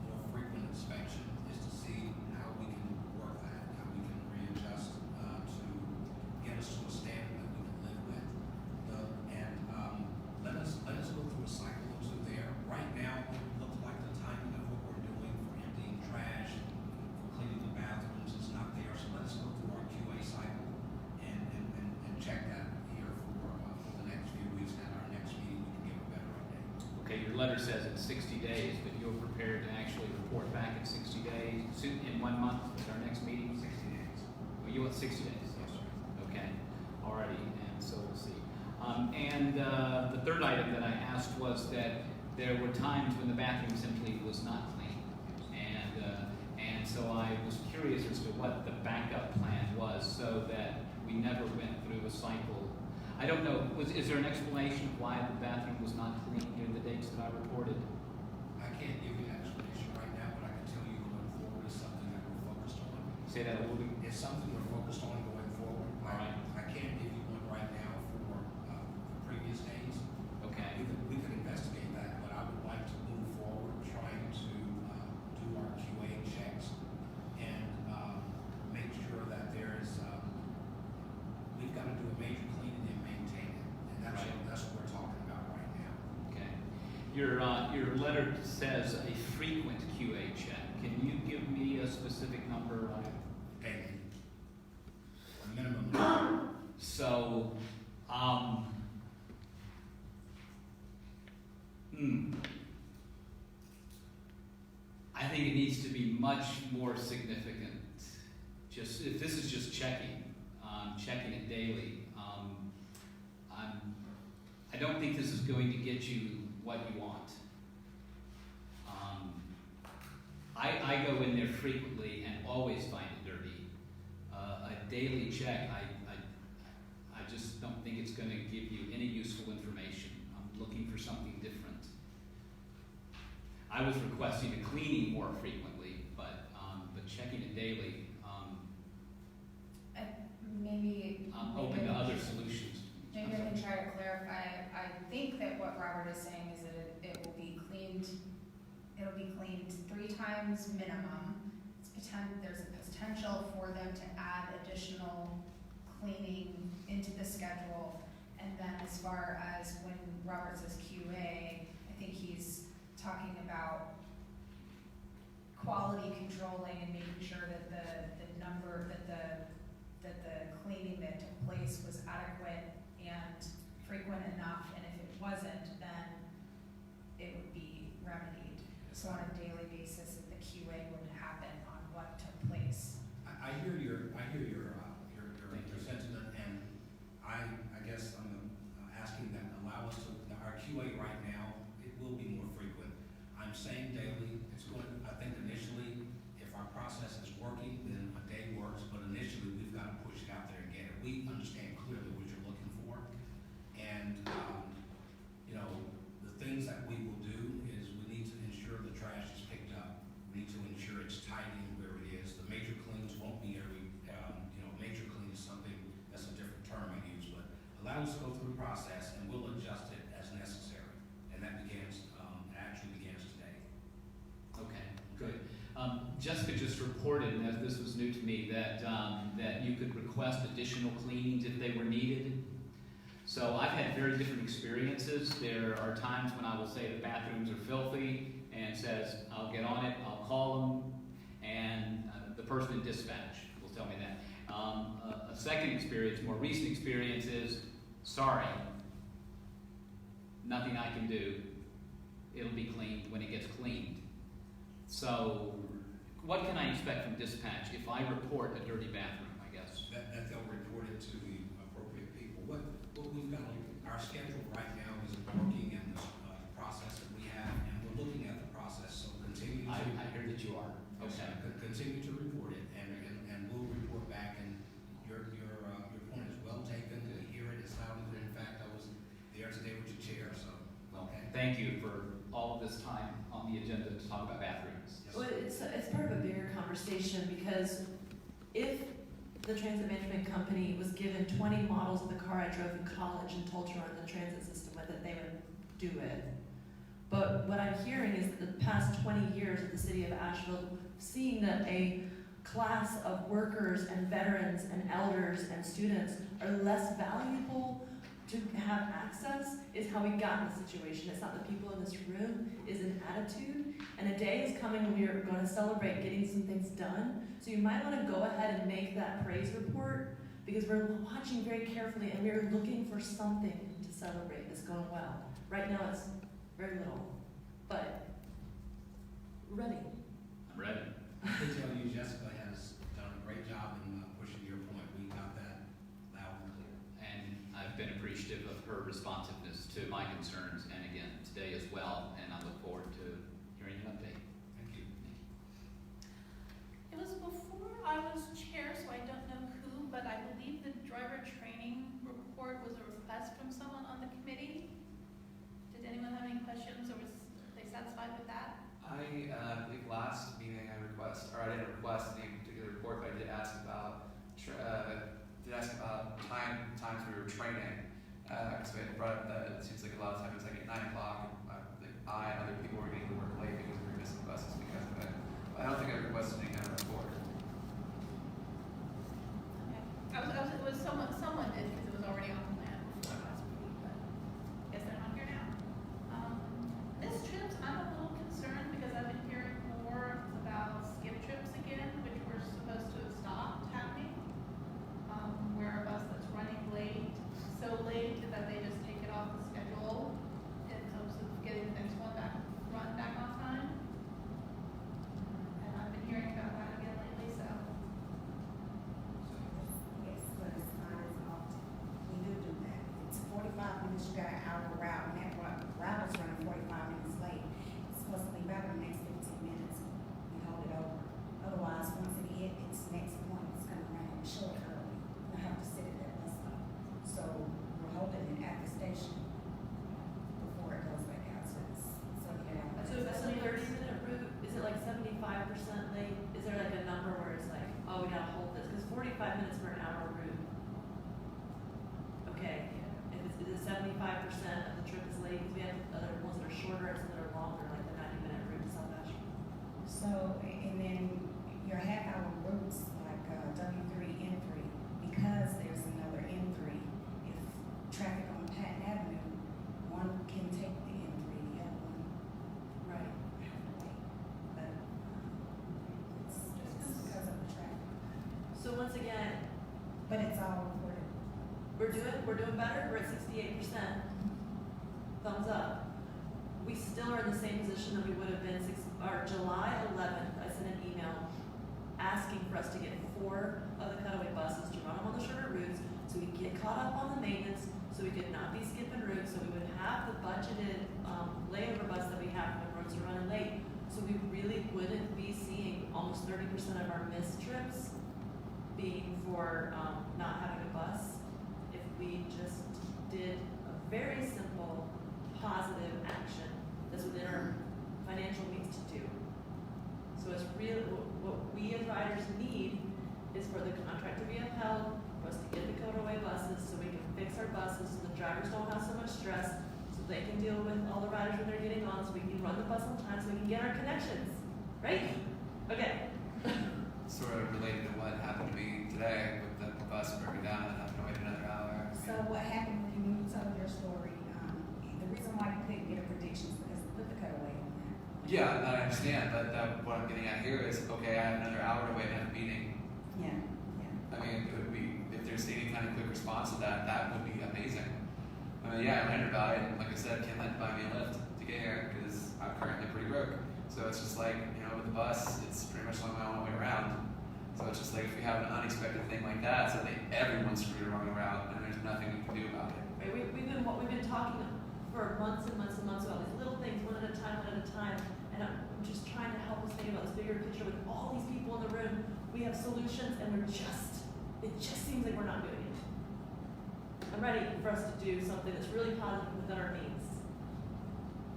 more frequent inspection is to see how we can work that, how we can readjust to get us to a standard that we can live with. Let us go through a cycle or 2 there. Right now, it looks like the timing of what we're doing for emptying trash, for cleaning the bathrooms is not there. So let us go through our QA cycle and check that here letter says in 60 days, but you're prepared to actually report back in 60 days, in 1 month, at our next meeting? 60 days. Well, you want 60 days? Yes, sir. Okay, alrighty, and so we'll see. The third item that I asked was that there were times when the bathroom simply was not clean. And so I was curious as to what the backup plan was so that we never went through a cycle. I don't know, is there an explanation of why the bathroom was not clean during the dates that I reported? I can't give you an explanation right now, but I can tell you going forward is something that we're focused on. Say that a little bit. It's something we're focused on going forward. All right. I can't give you one right now for the previous days. Okay. We could investigate that, but I would like to move forward trying to do our QA checks and make sure that there is, we've got to do a major cleaning and maintain it. And that's, Right. that's what we're talking about right now. Okay. Your letter says a frequent QA check. Can you give me a specific number on it? Daily. A minimum. So, I think it needs to be much more significant. Just if this is just checking it daily, I don't think this is going to get you what you want. I go in there frequently and always find it dirty. A daily check, I just don't think it's going to give you any useful information. I'm looking for something different. I was requesting a cleaning more frequently, but checking it daily, Maybe. I'm open to other solutions. Maybe I can try to clarify. I think that what Robert is saying is that it will be cleaned, it'll be cleaned 3 times minimum. There's a potential for them to add additional cleaning into the schedule. And then as far as when Robert says QA, I think he's talking about quality controlling and making sure that the number, that the cleaning that took place was adequate and frequent enough, and if it wasn't, then it would be remedied. So on a daily basis, the QA would happen on what took place. I hear your sentiment, and I guess I'm asking that allow us to, our QA right now, it will be more frequent. I'm saying daily, it's going, I think initially, if our process is working, then a day works, but initially, we've got to push it out there and get it. We understand clearly what you're looking for, and, the things that we will do is we need to ensure the trash is picked up. We need to ensure it's tidy where it is. The major cleans won't be every, major clean is something, that's a different term I use, but allow us to go through the process and we'll adjust it as necessary. And that actually begins today. Okay, good. Jessica just reported, and this was new to me, that you could request additional cleanings if they were needed. So I've had very different experiences. There are times when I will say the bathrooms are filthy and says, I'll get on it, I'll call them, and the person in dispatch will tell me that. A second experience, more recent experience is, sorry, nothing I can do. It'll be cleaned when it gets cleaned. So what can I expect from dispatch if I report a dirty bathroom, I guess? That they'll report it to the appropriate people. What we've got, our schedule right now is working in the process that we have, and we're looking at the process, so continue to. I hear that you are. Okay. Continue to report it, and we'll report back, and your point is well taken, to hear it is loud and clear. In fact, I was there today with your chair, so, okay. Thank you for all of this time on the agenda to talk about bathrooms. Yes. Well, it's part of a bigger conversation, because if the transit management company was given 20 models of the car I drove in college and told to run the transit system with it, they would do it. But what I'm hearing is that the past 20 years of the city of Asheville, seeing that a class of workers and veterans and elders and students are less valuable to have access, is how we got in the situation. It's not the people in this room, it's an attitude. And a day is coming when we are going to celebrate getting some things done. So you might want to go ahead and make that praise report, because we're watching very carefully and we're looking for something to celebrate that's going well. Right now it's very little. but ready. I'm ready. I can tell you Jessica has done a great job in pushing your point. We got that loud and clear. And I've been appreciative of her responsiveness to my concerns, and again, today as well, and I look forward to hearing an update. Thank you. It was before I was chair, so I don't know who, but I believe the driver training report was a request from someone on the committee. Did anyone have any questions, or was they satisfied with that? I believe last meeting I didn't request any particular report, but I did ask about times we were training. Because we had brought up that it seems like a lot of times it's like at 9 o'clock, and I and other people were getting to work late because we were missing buses because of it. But I don't think I requested any kind of report. Okay. It was someone did, because it was already on the plan before last meeting, but I guess they're not here now. This trips, I'm a little concerned because I've been hearing more about skip trips again, which were supposed to have stopped happening. Where a bus that's running late, so late that they just take it off the schedule in hopes of getting the next one run back on time. And I've been hearing about that again lately, so. Yes, but it's not as often. We do that. It's 45 minutes, you got an hour route, and that route is running 45 minutes late. It's supposed to be back in the next 15 minutes. We hold it over. Otherwise, once it hits its next point, it's gonna run short early. We have to sit at that bus stop. So we're holding it at the station before it goes back out, so So if that's a 30-minute route, is it like 75% late? Is there like a number where it's like, oh, we gotta hold this? Because 45 minutes for an hour route. Okay, if it's, is it 75% of the trip is late? Because we have other ones that are shorter and some that are longer, like the 90-minute route to South Asheville. So, and then your half-hour routes, like W3, N3, because there's another N3, if traffic on Patton Avenue, one can take the N3, the other one Right. have to wait. But it's just because of the traffic. So once again, But it's all recorded. we're doing better. We're at 68%. Thumbs up. We still are in the same position that we would have been July 11th. I sent an email asking for us to get 4 of the cutaway buses to run them on the shorter routes, so we could get caught up on the maintenance, so we could not be skipping routes, so we would have the budgeted layover bus that we have when roads are running late. So we really wouldn't be seeing almost 30% of our missed trips being for not having a bus if we just did a very simple, positive action that's within our financial means to do. So it's really, what we as riders need is for the contract to be upheld, for us to get the cutaway buses so we can fix our buses so the drivers don't have so much stress, so they can deal with all the riders when they're getting on, so we can run the bus on time, so we can get our connections, right? Okay. Sort of related to what happened to me today with the bus breaking down and having to wait another hour. So what happened when you told your story, the reason why you couldn't get a prediction is because we put the cutaway on there. Yeah, I understand, but what I'm getting at here is, okay, I have another hour to wait at a meeting. Yeah, yeah. I mean, it would be, if there's any kind of quick response to that, that would be amazing. I mean, yeah, I learned about it, and like I said, can't let buy me a lift to get here, because I'm currently pretty broke. So it's just like, with the bus, it's pretty much on my own way around. So it's just like, if we have an unexpected thing like that, so that everyone's screwed along the route, and there's nothing we can do about it. Right, we've been talking for months and months and months about these little things, one at a time, and I'm just trying to help us think about this bigger picture with all these people in the room. We have solutions, and it just seems like we're not doing it. I'm ready for us to do something that's really positive within our means.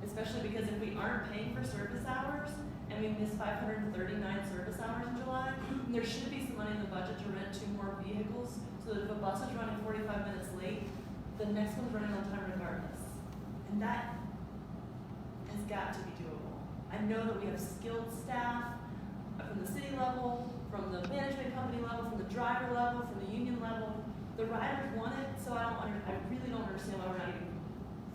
Especially because if we aren't paying for service hours, and we missed 539 service hours in July, there should be some money in the budget to rent 2 more vehicles, so that if a bus is running 45 minutes late, the next one's running on time regardless. And that has got to be doable. I know that we have skilled staff from the city level, from the management company level, from the driver level, from the union level. The riders want it, so I really don't understand why we're not getting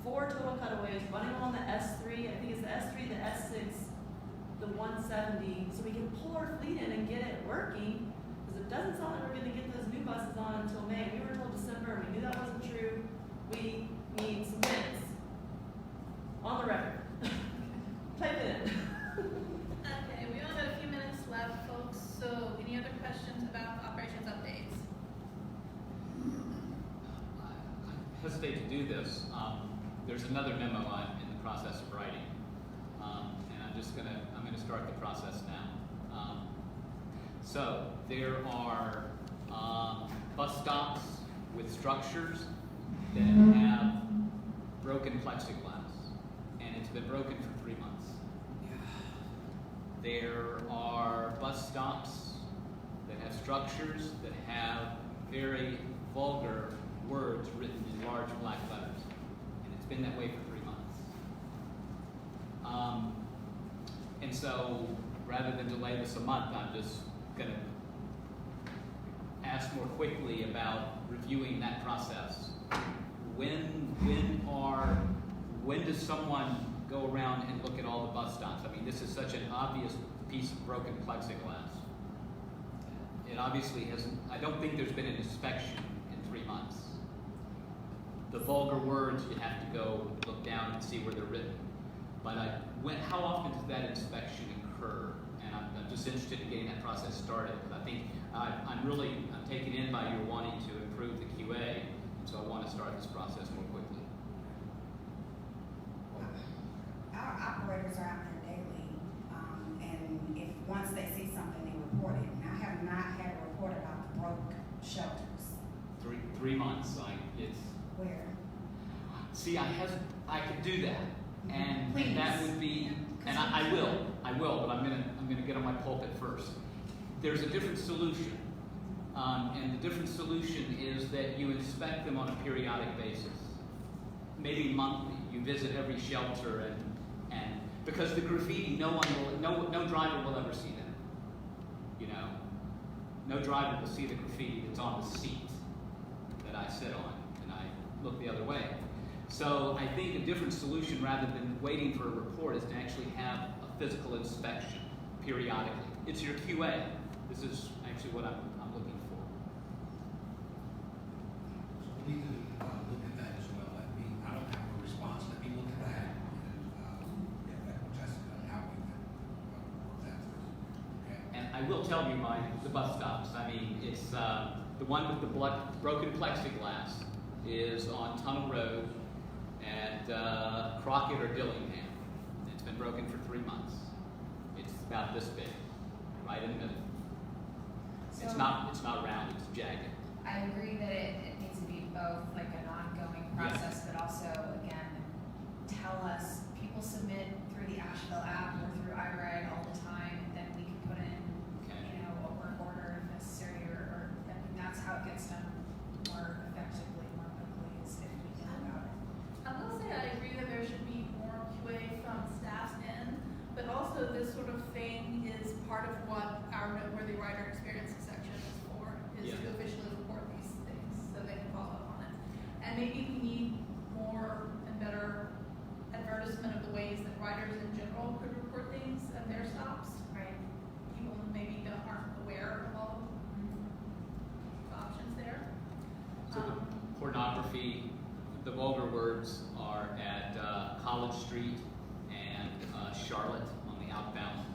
4 total cutaways, running on the S3, I think it's the S3, the S6, the 170, so we can pull our fleet in and get it working, because it doesn't sound like we're gonna get those new buses on until May. We were told December, we knew that wasn't true. We need some minutes. On the record. state to do this, there's another memo I'm in the process of writing. And I'm gonna start the process now. So there are bus stops with structures that have broken plexiglass, and it's been broken for 3 months. There are bus stops that have structures that have very vulgar words written in large black letters, and it's been that way for 3 months. And so, rather than delay this a month, I'm just going to ask more quickly about reviewing that process. When does someone go around and look at all the bus stops? I mean, this is such an obvious piece of broken plexiglass. It obviously hasn't, I don't think there's been an inspection in 3 months. The vulgar words, you have to go look down and see where they're written. But how often does that inspection occur? And I'm just interested in getting that process started, because I think I'm taken in by your wanting to improve the QA, and so I want to start this process more quickly. Our operators are out there daily, and if once they see something, they report it. And I have not had a report about the broke shelters. 3 months, it's. Where? See, I could do that, and Please. that would be, and I will, but I'm gonna get on my pulpit first. There's a different solution, and the different solution is that you inspect them on a periodic basis, maybe monthly. You visit every shelter, and because the graffiti, no driver will ever see that. You know, no driver will see the graffiti that's on the seat that I sit on, and I look the other way. So I think a different solution, rather than waiting for a report, is to actually have a physical inspection periodically. It's your QA. This is actually what I'm looking for. So we need to look at that as well. I don't have a response. Let me look at that and get back with Jessica on how we can work that through. Okay? And I will tell you the bus stops. I mean, it's the one with the broken plexiglass is on Tunnel Road at Crockett or Dillingham. It's been broken for 3 months. It's about this big, right in the middle. So It's not round, it's jagged. I agree that it needs to be both like an ongoing process, but also, again, tell us, people submit through the Asheville app or through iRide all the time, and then we can put in, a work order if necessary, or I mean, that's how it gets done more effectively, more quickly, is if we know about it. I will say I agree that there should be more QA from staff's end, but also this sort of thing is part of what our Noteworthy Rider Experience section is for, is to officially report these things so they can follow up on it. And maybe we need more and better advertisement of the ways that riders in general could report things at their stops. Right. People who maybe aren't aware of all the options there. So the pornography, the vulgar words are at College Street and Charlotte on the outbound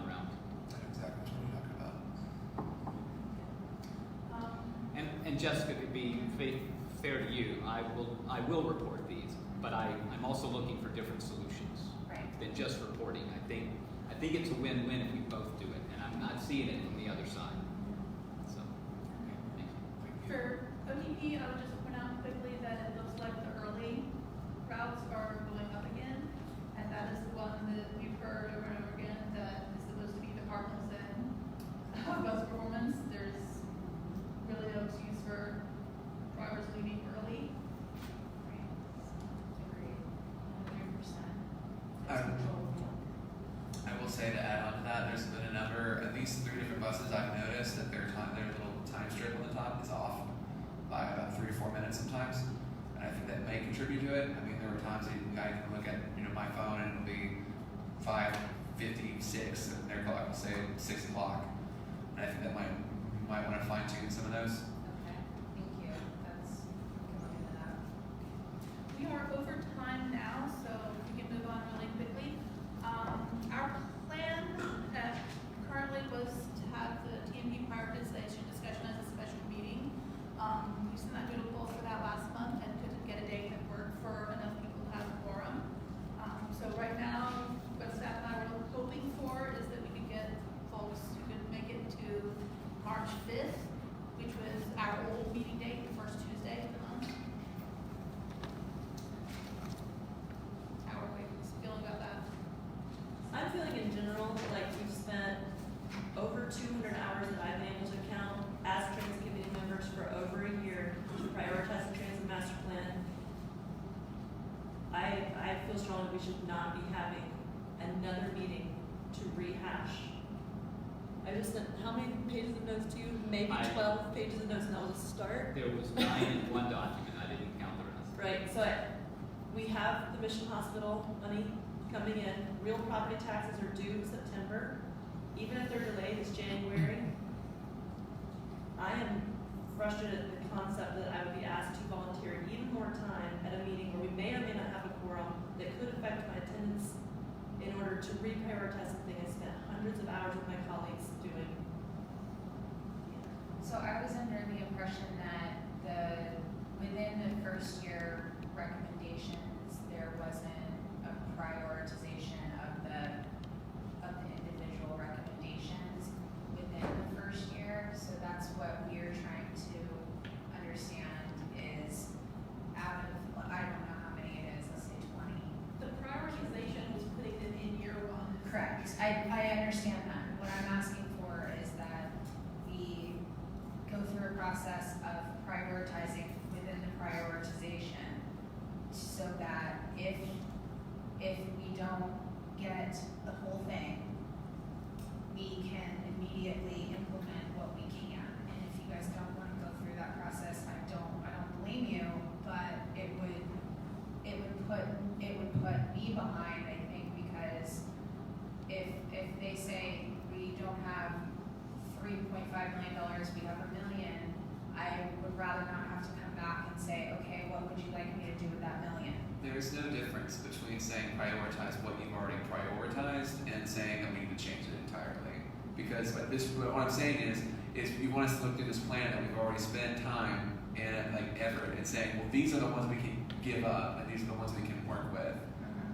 route. That's exactly what we're talking about. And Jessica, to be fair to you, I will report these, but I'm also looking for different solutions than just reporting. I think it's a win-win if we both do it, and I'm not seeing it from the other side. So, thank you. For OTP, I would just point out quickly that it looks like the early routes are going up again, and that is the one that we've heard over and over again that is supposed to be the Cardinals in bus performance. There's really no excuse for drivers leaving early. Agreed, 100%. I will say, to add on to that, there's been a number, at least 3 different buses I've noticed that their little time strip on the top is off by about 3 or 4 minutes sometimes, and I think that may contribute to it. I mean, there were times that I can look at my phone and it'll be 5:56, and their clock will say 6 o'clock, and I think that you might want to fine tune some of those. Okay, thank you. That's, we can look into that. We are over time now, so we can move on really quickly. Our plan currently was to have the TMP prioritization discussion as a special meeting. We sent that doodle poll for that last month and couldn't I feel strongly we should not be having another meeting to rehash. I just sent, how many pages of notes to you? Maybe 12 pages of notes, and that was a start. There was 9 in one document, I didn't count the rest. Right, so we have the Mission Hospital money coming in. Real property taxes are due in September. Even if they're delayed, it's January. I am frustrated at the concept that I would be asked to volunteer even more time at a meeting where we may or may not have a quorum that could affect my attendance in order to reprioritize something I spent hundreds of hours with my colleagues doing. So I was under the impression that within the first year recommendations, there wasn't a prioritization of the individual recommendations within the first year. So that's what we're trying to understand is out of, I don't know how many it is, let's say 20. The prioritization was putting it in year one. Correct. I understand that. What I'm asking for is that we go through a process of prioritizing within the prioritization so that if we don't get the whole thing, we can immediately implement what we can. And if you guys don't want to go through that process, I don't blame you, but it would put me behind, I think, because if they say we don't have $3.5 million, we have $1 million, I would rather not have to come back and say, okay, what would you like me to do with that $1 million? There is no difference between saying prioritize what you've already prioritized and saying that we need to change it entirely. Because what I'm saying is you want us to look through this plan that we've already spent time and like effort and saying, well, these are the ones we can give up and these are the ones we can work with.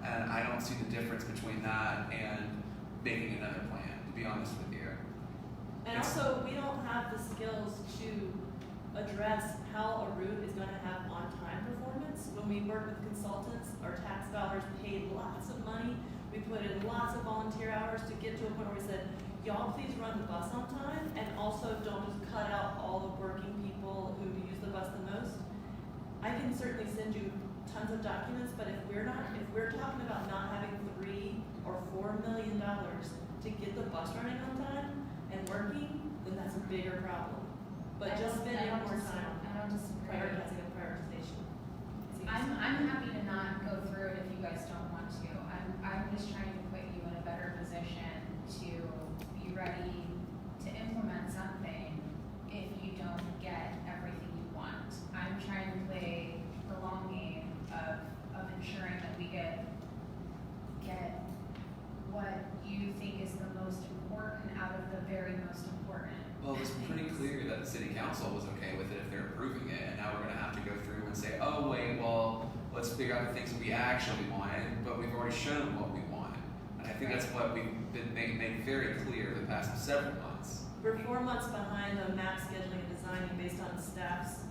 And I don't see the difference between that and making another plan, to be honest with you. And also, we don't have the skills to address how a route is going to have on-time performance. When we work with consultants, our tax dollars paid lots of money. We put in lots of volunteer hours to get to a point where we said, y'all please run the bus on time, and also don't just cut out all the working people who use the bus the most. I can certainly send you tons of documents, but if we're talking about not having $3 or $4 million to get the bus running on time and working, then that's a bigger problem. But just spending more time prioritizing and prioritization. I'm happy to not go through it if you guys don't want to. I'm just trying to put you in a better position to be ready to implement something if you don't get everything you want. I'm trying to play the long game of ensuring that we get what you think is the most important out of the very most important. Well, it was pretty clear that the city council was okay with it if they're approving it, and now we're gonna have to go through and say, oh wait, well, let's figure out the things that we actually wanted, but we've already shown what we want. And I think that's what we've been made very clear the past several months. We're 4 months behind on map scheduling and designing based on staff's,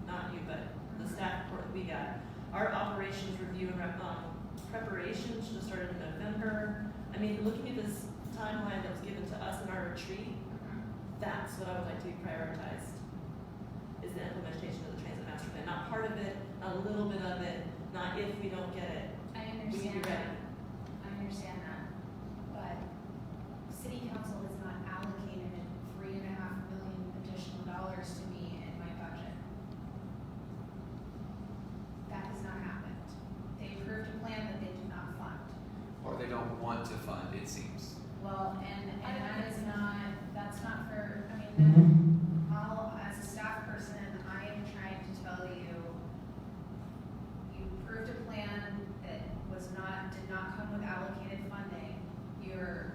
not you, but the staff report that we got. Our operations review and preparation should have started in November. I mean, looking at this timeline that was given to us in our retreat, that's what I would like to be prioritized, is the implementation of the transit master plan. Not part of it, not a little bit of it, not if we don't get it. I We need to understand be ready. that. I understand that. But city council has not allocated $3.5 million additional dollars to me in my budget. That has not happened. They approved a plan that they did not fund. Or they don't want to fund, it seems. Well, and that is not, that's not for, I mean, as a staff person, I am trying to tell you, you approved a plan that did not come with allocated funding.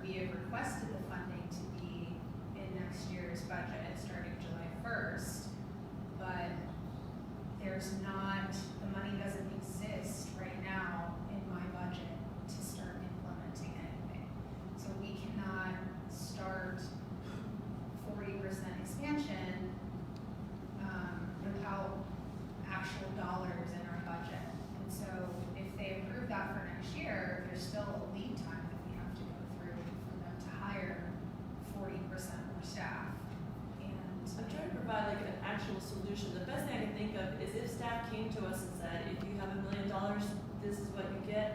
We have requested the funding to be in next year's budget starting July 1st, but the money doesn't exist right now in my budget to start implementing anything. So we cannot start 40% expansion without actual dollars in our budget. And so if they approve that for next year, there's still a lead time that we have to go through for them to hire 40% more staff. And I'm trying to provide like an actual solution. The best thing I can think of is if staff came to us and said, if you have $1 million, this is what you get.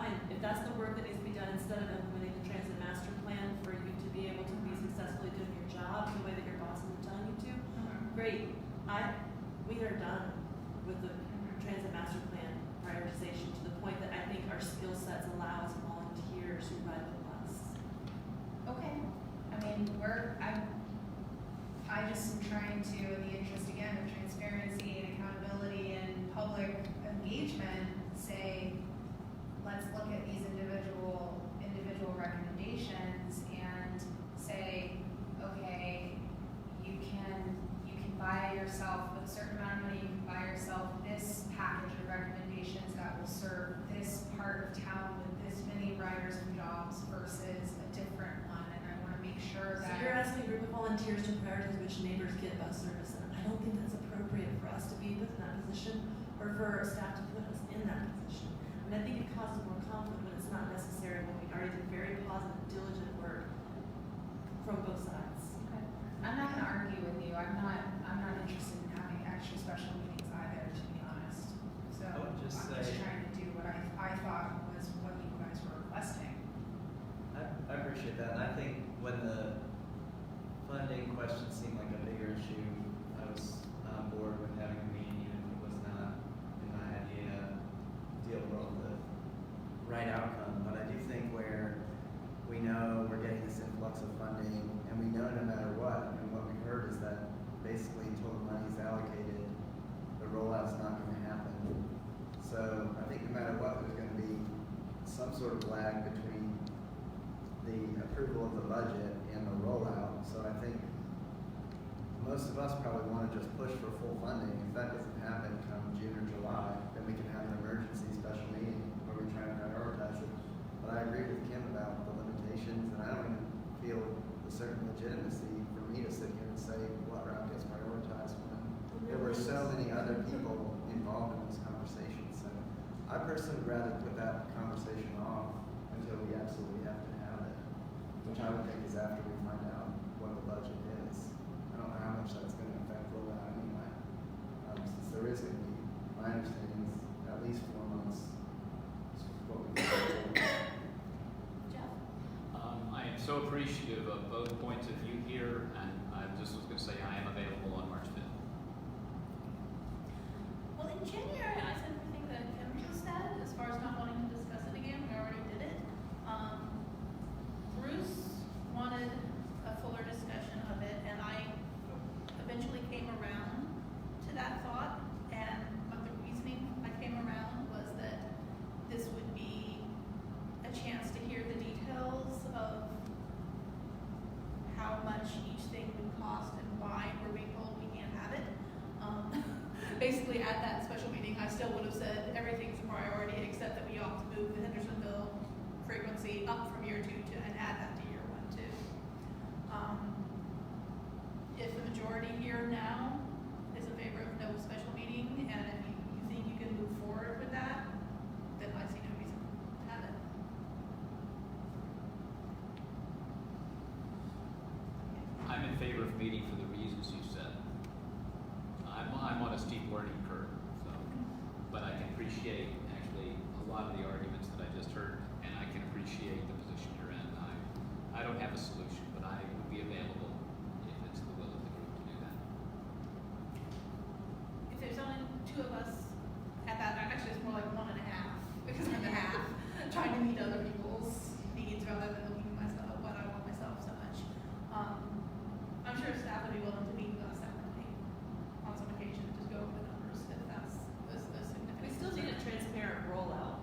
fine. If that's the work that needs to be done instead of implementing the transit master plan for you to be able to be successfully doing your job the way that your bosses are telling you to, great. We are done with the transit master plan prioritization to the point that I think our skill sets allow us volunteers who ride the bus. Okay, I mean, I just am trying to, in the interest again of transparency and accountability and public engagement, say, let's look at these individual recommendations and say, okay, you can buy yourself with a certain amount of money, you can buy yourself this package of recommendations that will serve this part of town with this many riders and jobs versus a different one, and I wanna make sure So that. you're asking a group of volunteers to prioritize which neighbors get bus service, and I don't think that's appropriate for us to be put in that position or for our staff to put us in that position. And I think it causes more conflict when it's not necessary, when we already did very positive, diligent work from both sides. Okay. I'm not gonna argue with you, I'm not interested in having extra special meetings either, to be honest. So, I would just I'm just trying to do what I thought was what you guys were requesting. I appreciate that, and I think when the funding question seemed like a bigger issue, I was on board with having a meeting, even if it was not, in my idea, deal with the right outcome. But I do think where we know we're getting this influx of funding, and we know no matter what, and what we heard is that basically until the money's allocated, the rollout's not going to happen. So I think no matter what, there's going to be some sort of lag between the approval of the budget and the rollout. So I think most of us probably want to just push for full funding. If that doesn't happen come June or July, then we can have an emergency special meeting where we try to prioritize it. But I agree with Kim about the limitations, and I don't even feel a certain legitimacy for me to sit here and say what route gets prioritized when there were so many other people involved in this conversation. So I personally would rather put that conversation off until we absolutely have to have it, which I would think is after we find out what the budget is. I don't know how much that's going to affect rollout anyway, since there is going to be, my understanding is at least 4 months is what we can do. Jeff? I am so appreciative of both points of view here, and I just was going to say I am available on March 5th. Well, in January, I said everything that Kim just said, as far as not wanting to discuss it again, we already did it. Bruce wanted a fuller discussion of it, and I eventually came around to that thought, and what the reasoning I came around was that this would be a chance to hear the details of how much each thing would cost and why we're being told we can't have it. Basically, at that special meeting, I still would have said everything's a priority except that we ought to move the Hendersonville frequency up from year 2 and add that to year 1 too. If the majority here now is in favor of no special meeting, and if you think you can move forward with that, then I see no reason to have it. I'm in favor of meeting for the reasons you said. I'm on a steep learning curve, so, but I can appreciate actually a lot of the arguments that I just heard, and I can appreciate the position you're in. I don't have a solution, but I would be available if it's the will of the group to do that. If there's only 2 of us at that, actually it's more like 1.5, because I'm the half, trying to meet other people's needs rather than looking at myself, what I want myself so much. I'm sure staff would be willing to meet with us separately on some occasion, just go over the numbers if that's a significant. We still need a transparent rollout.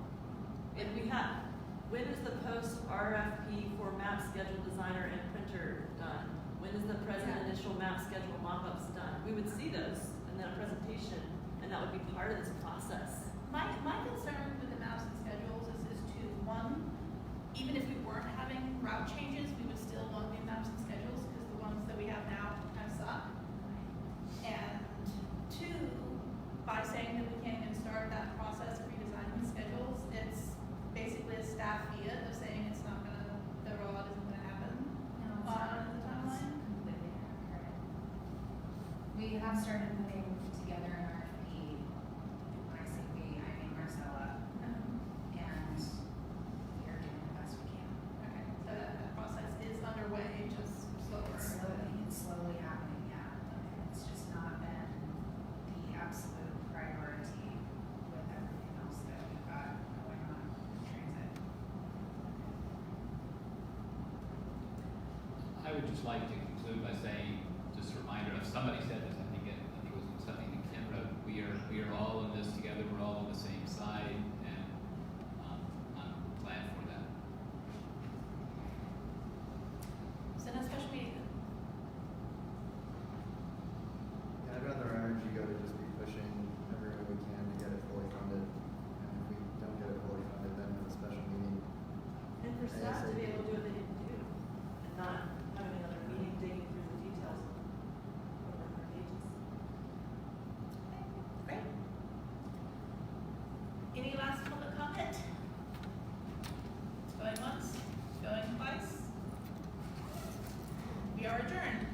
If we have, when is the post RFP for map schedule designer and printer done? When is the present initial map schedule mock-ups done? We would see those and then a presentation, and that would be part of this process. My concern with the maps and schedules is 2. 1, even if we weren't having route changes, we would still want new maps and schedules because the ones that we have now kind of suck. And 2, by saying that we can't even start that process of redesigning the schedules, it's basically a staff fiat of saying it's not gonna, the rollout isn't gonna happen on the timeline. Completely inaccurate. We have started putting together an RFP. When I say we, I mean Marcella. And just like to conclude by saying, just a reminder, if somebody said this, I think it was something that Kim wrote, we are all in this together, we're all on the same side, and I'm glad for that. Send a special meeting then. Yeah, I'd rather our energy go to just be pushing everywhere we can to get it fully funded. And if we don't get it fully funded, then have a special meeting. And for staff to be able to do what they need to do, and not having another meeting digging through the details of over 100 pages. Great. Any last public comment? Going once, going twice? We are adjourned.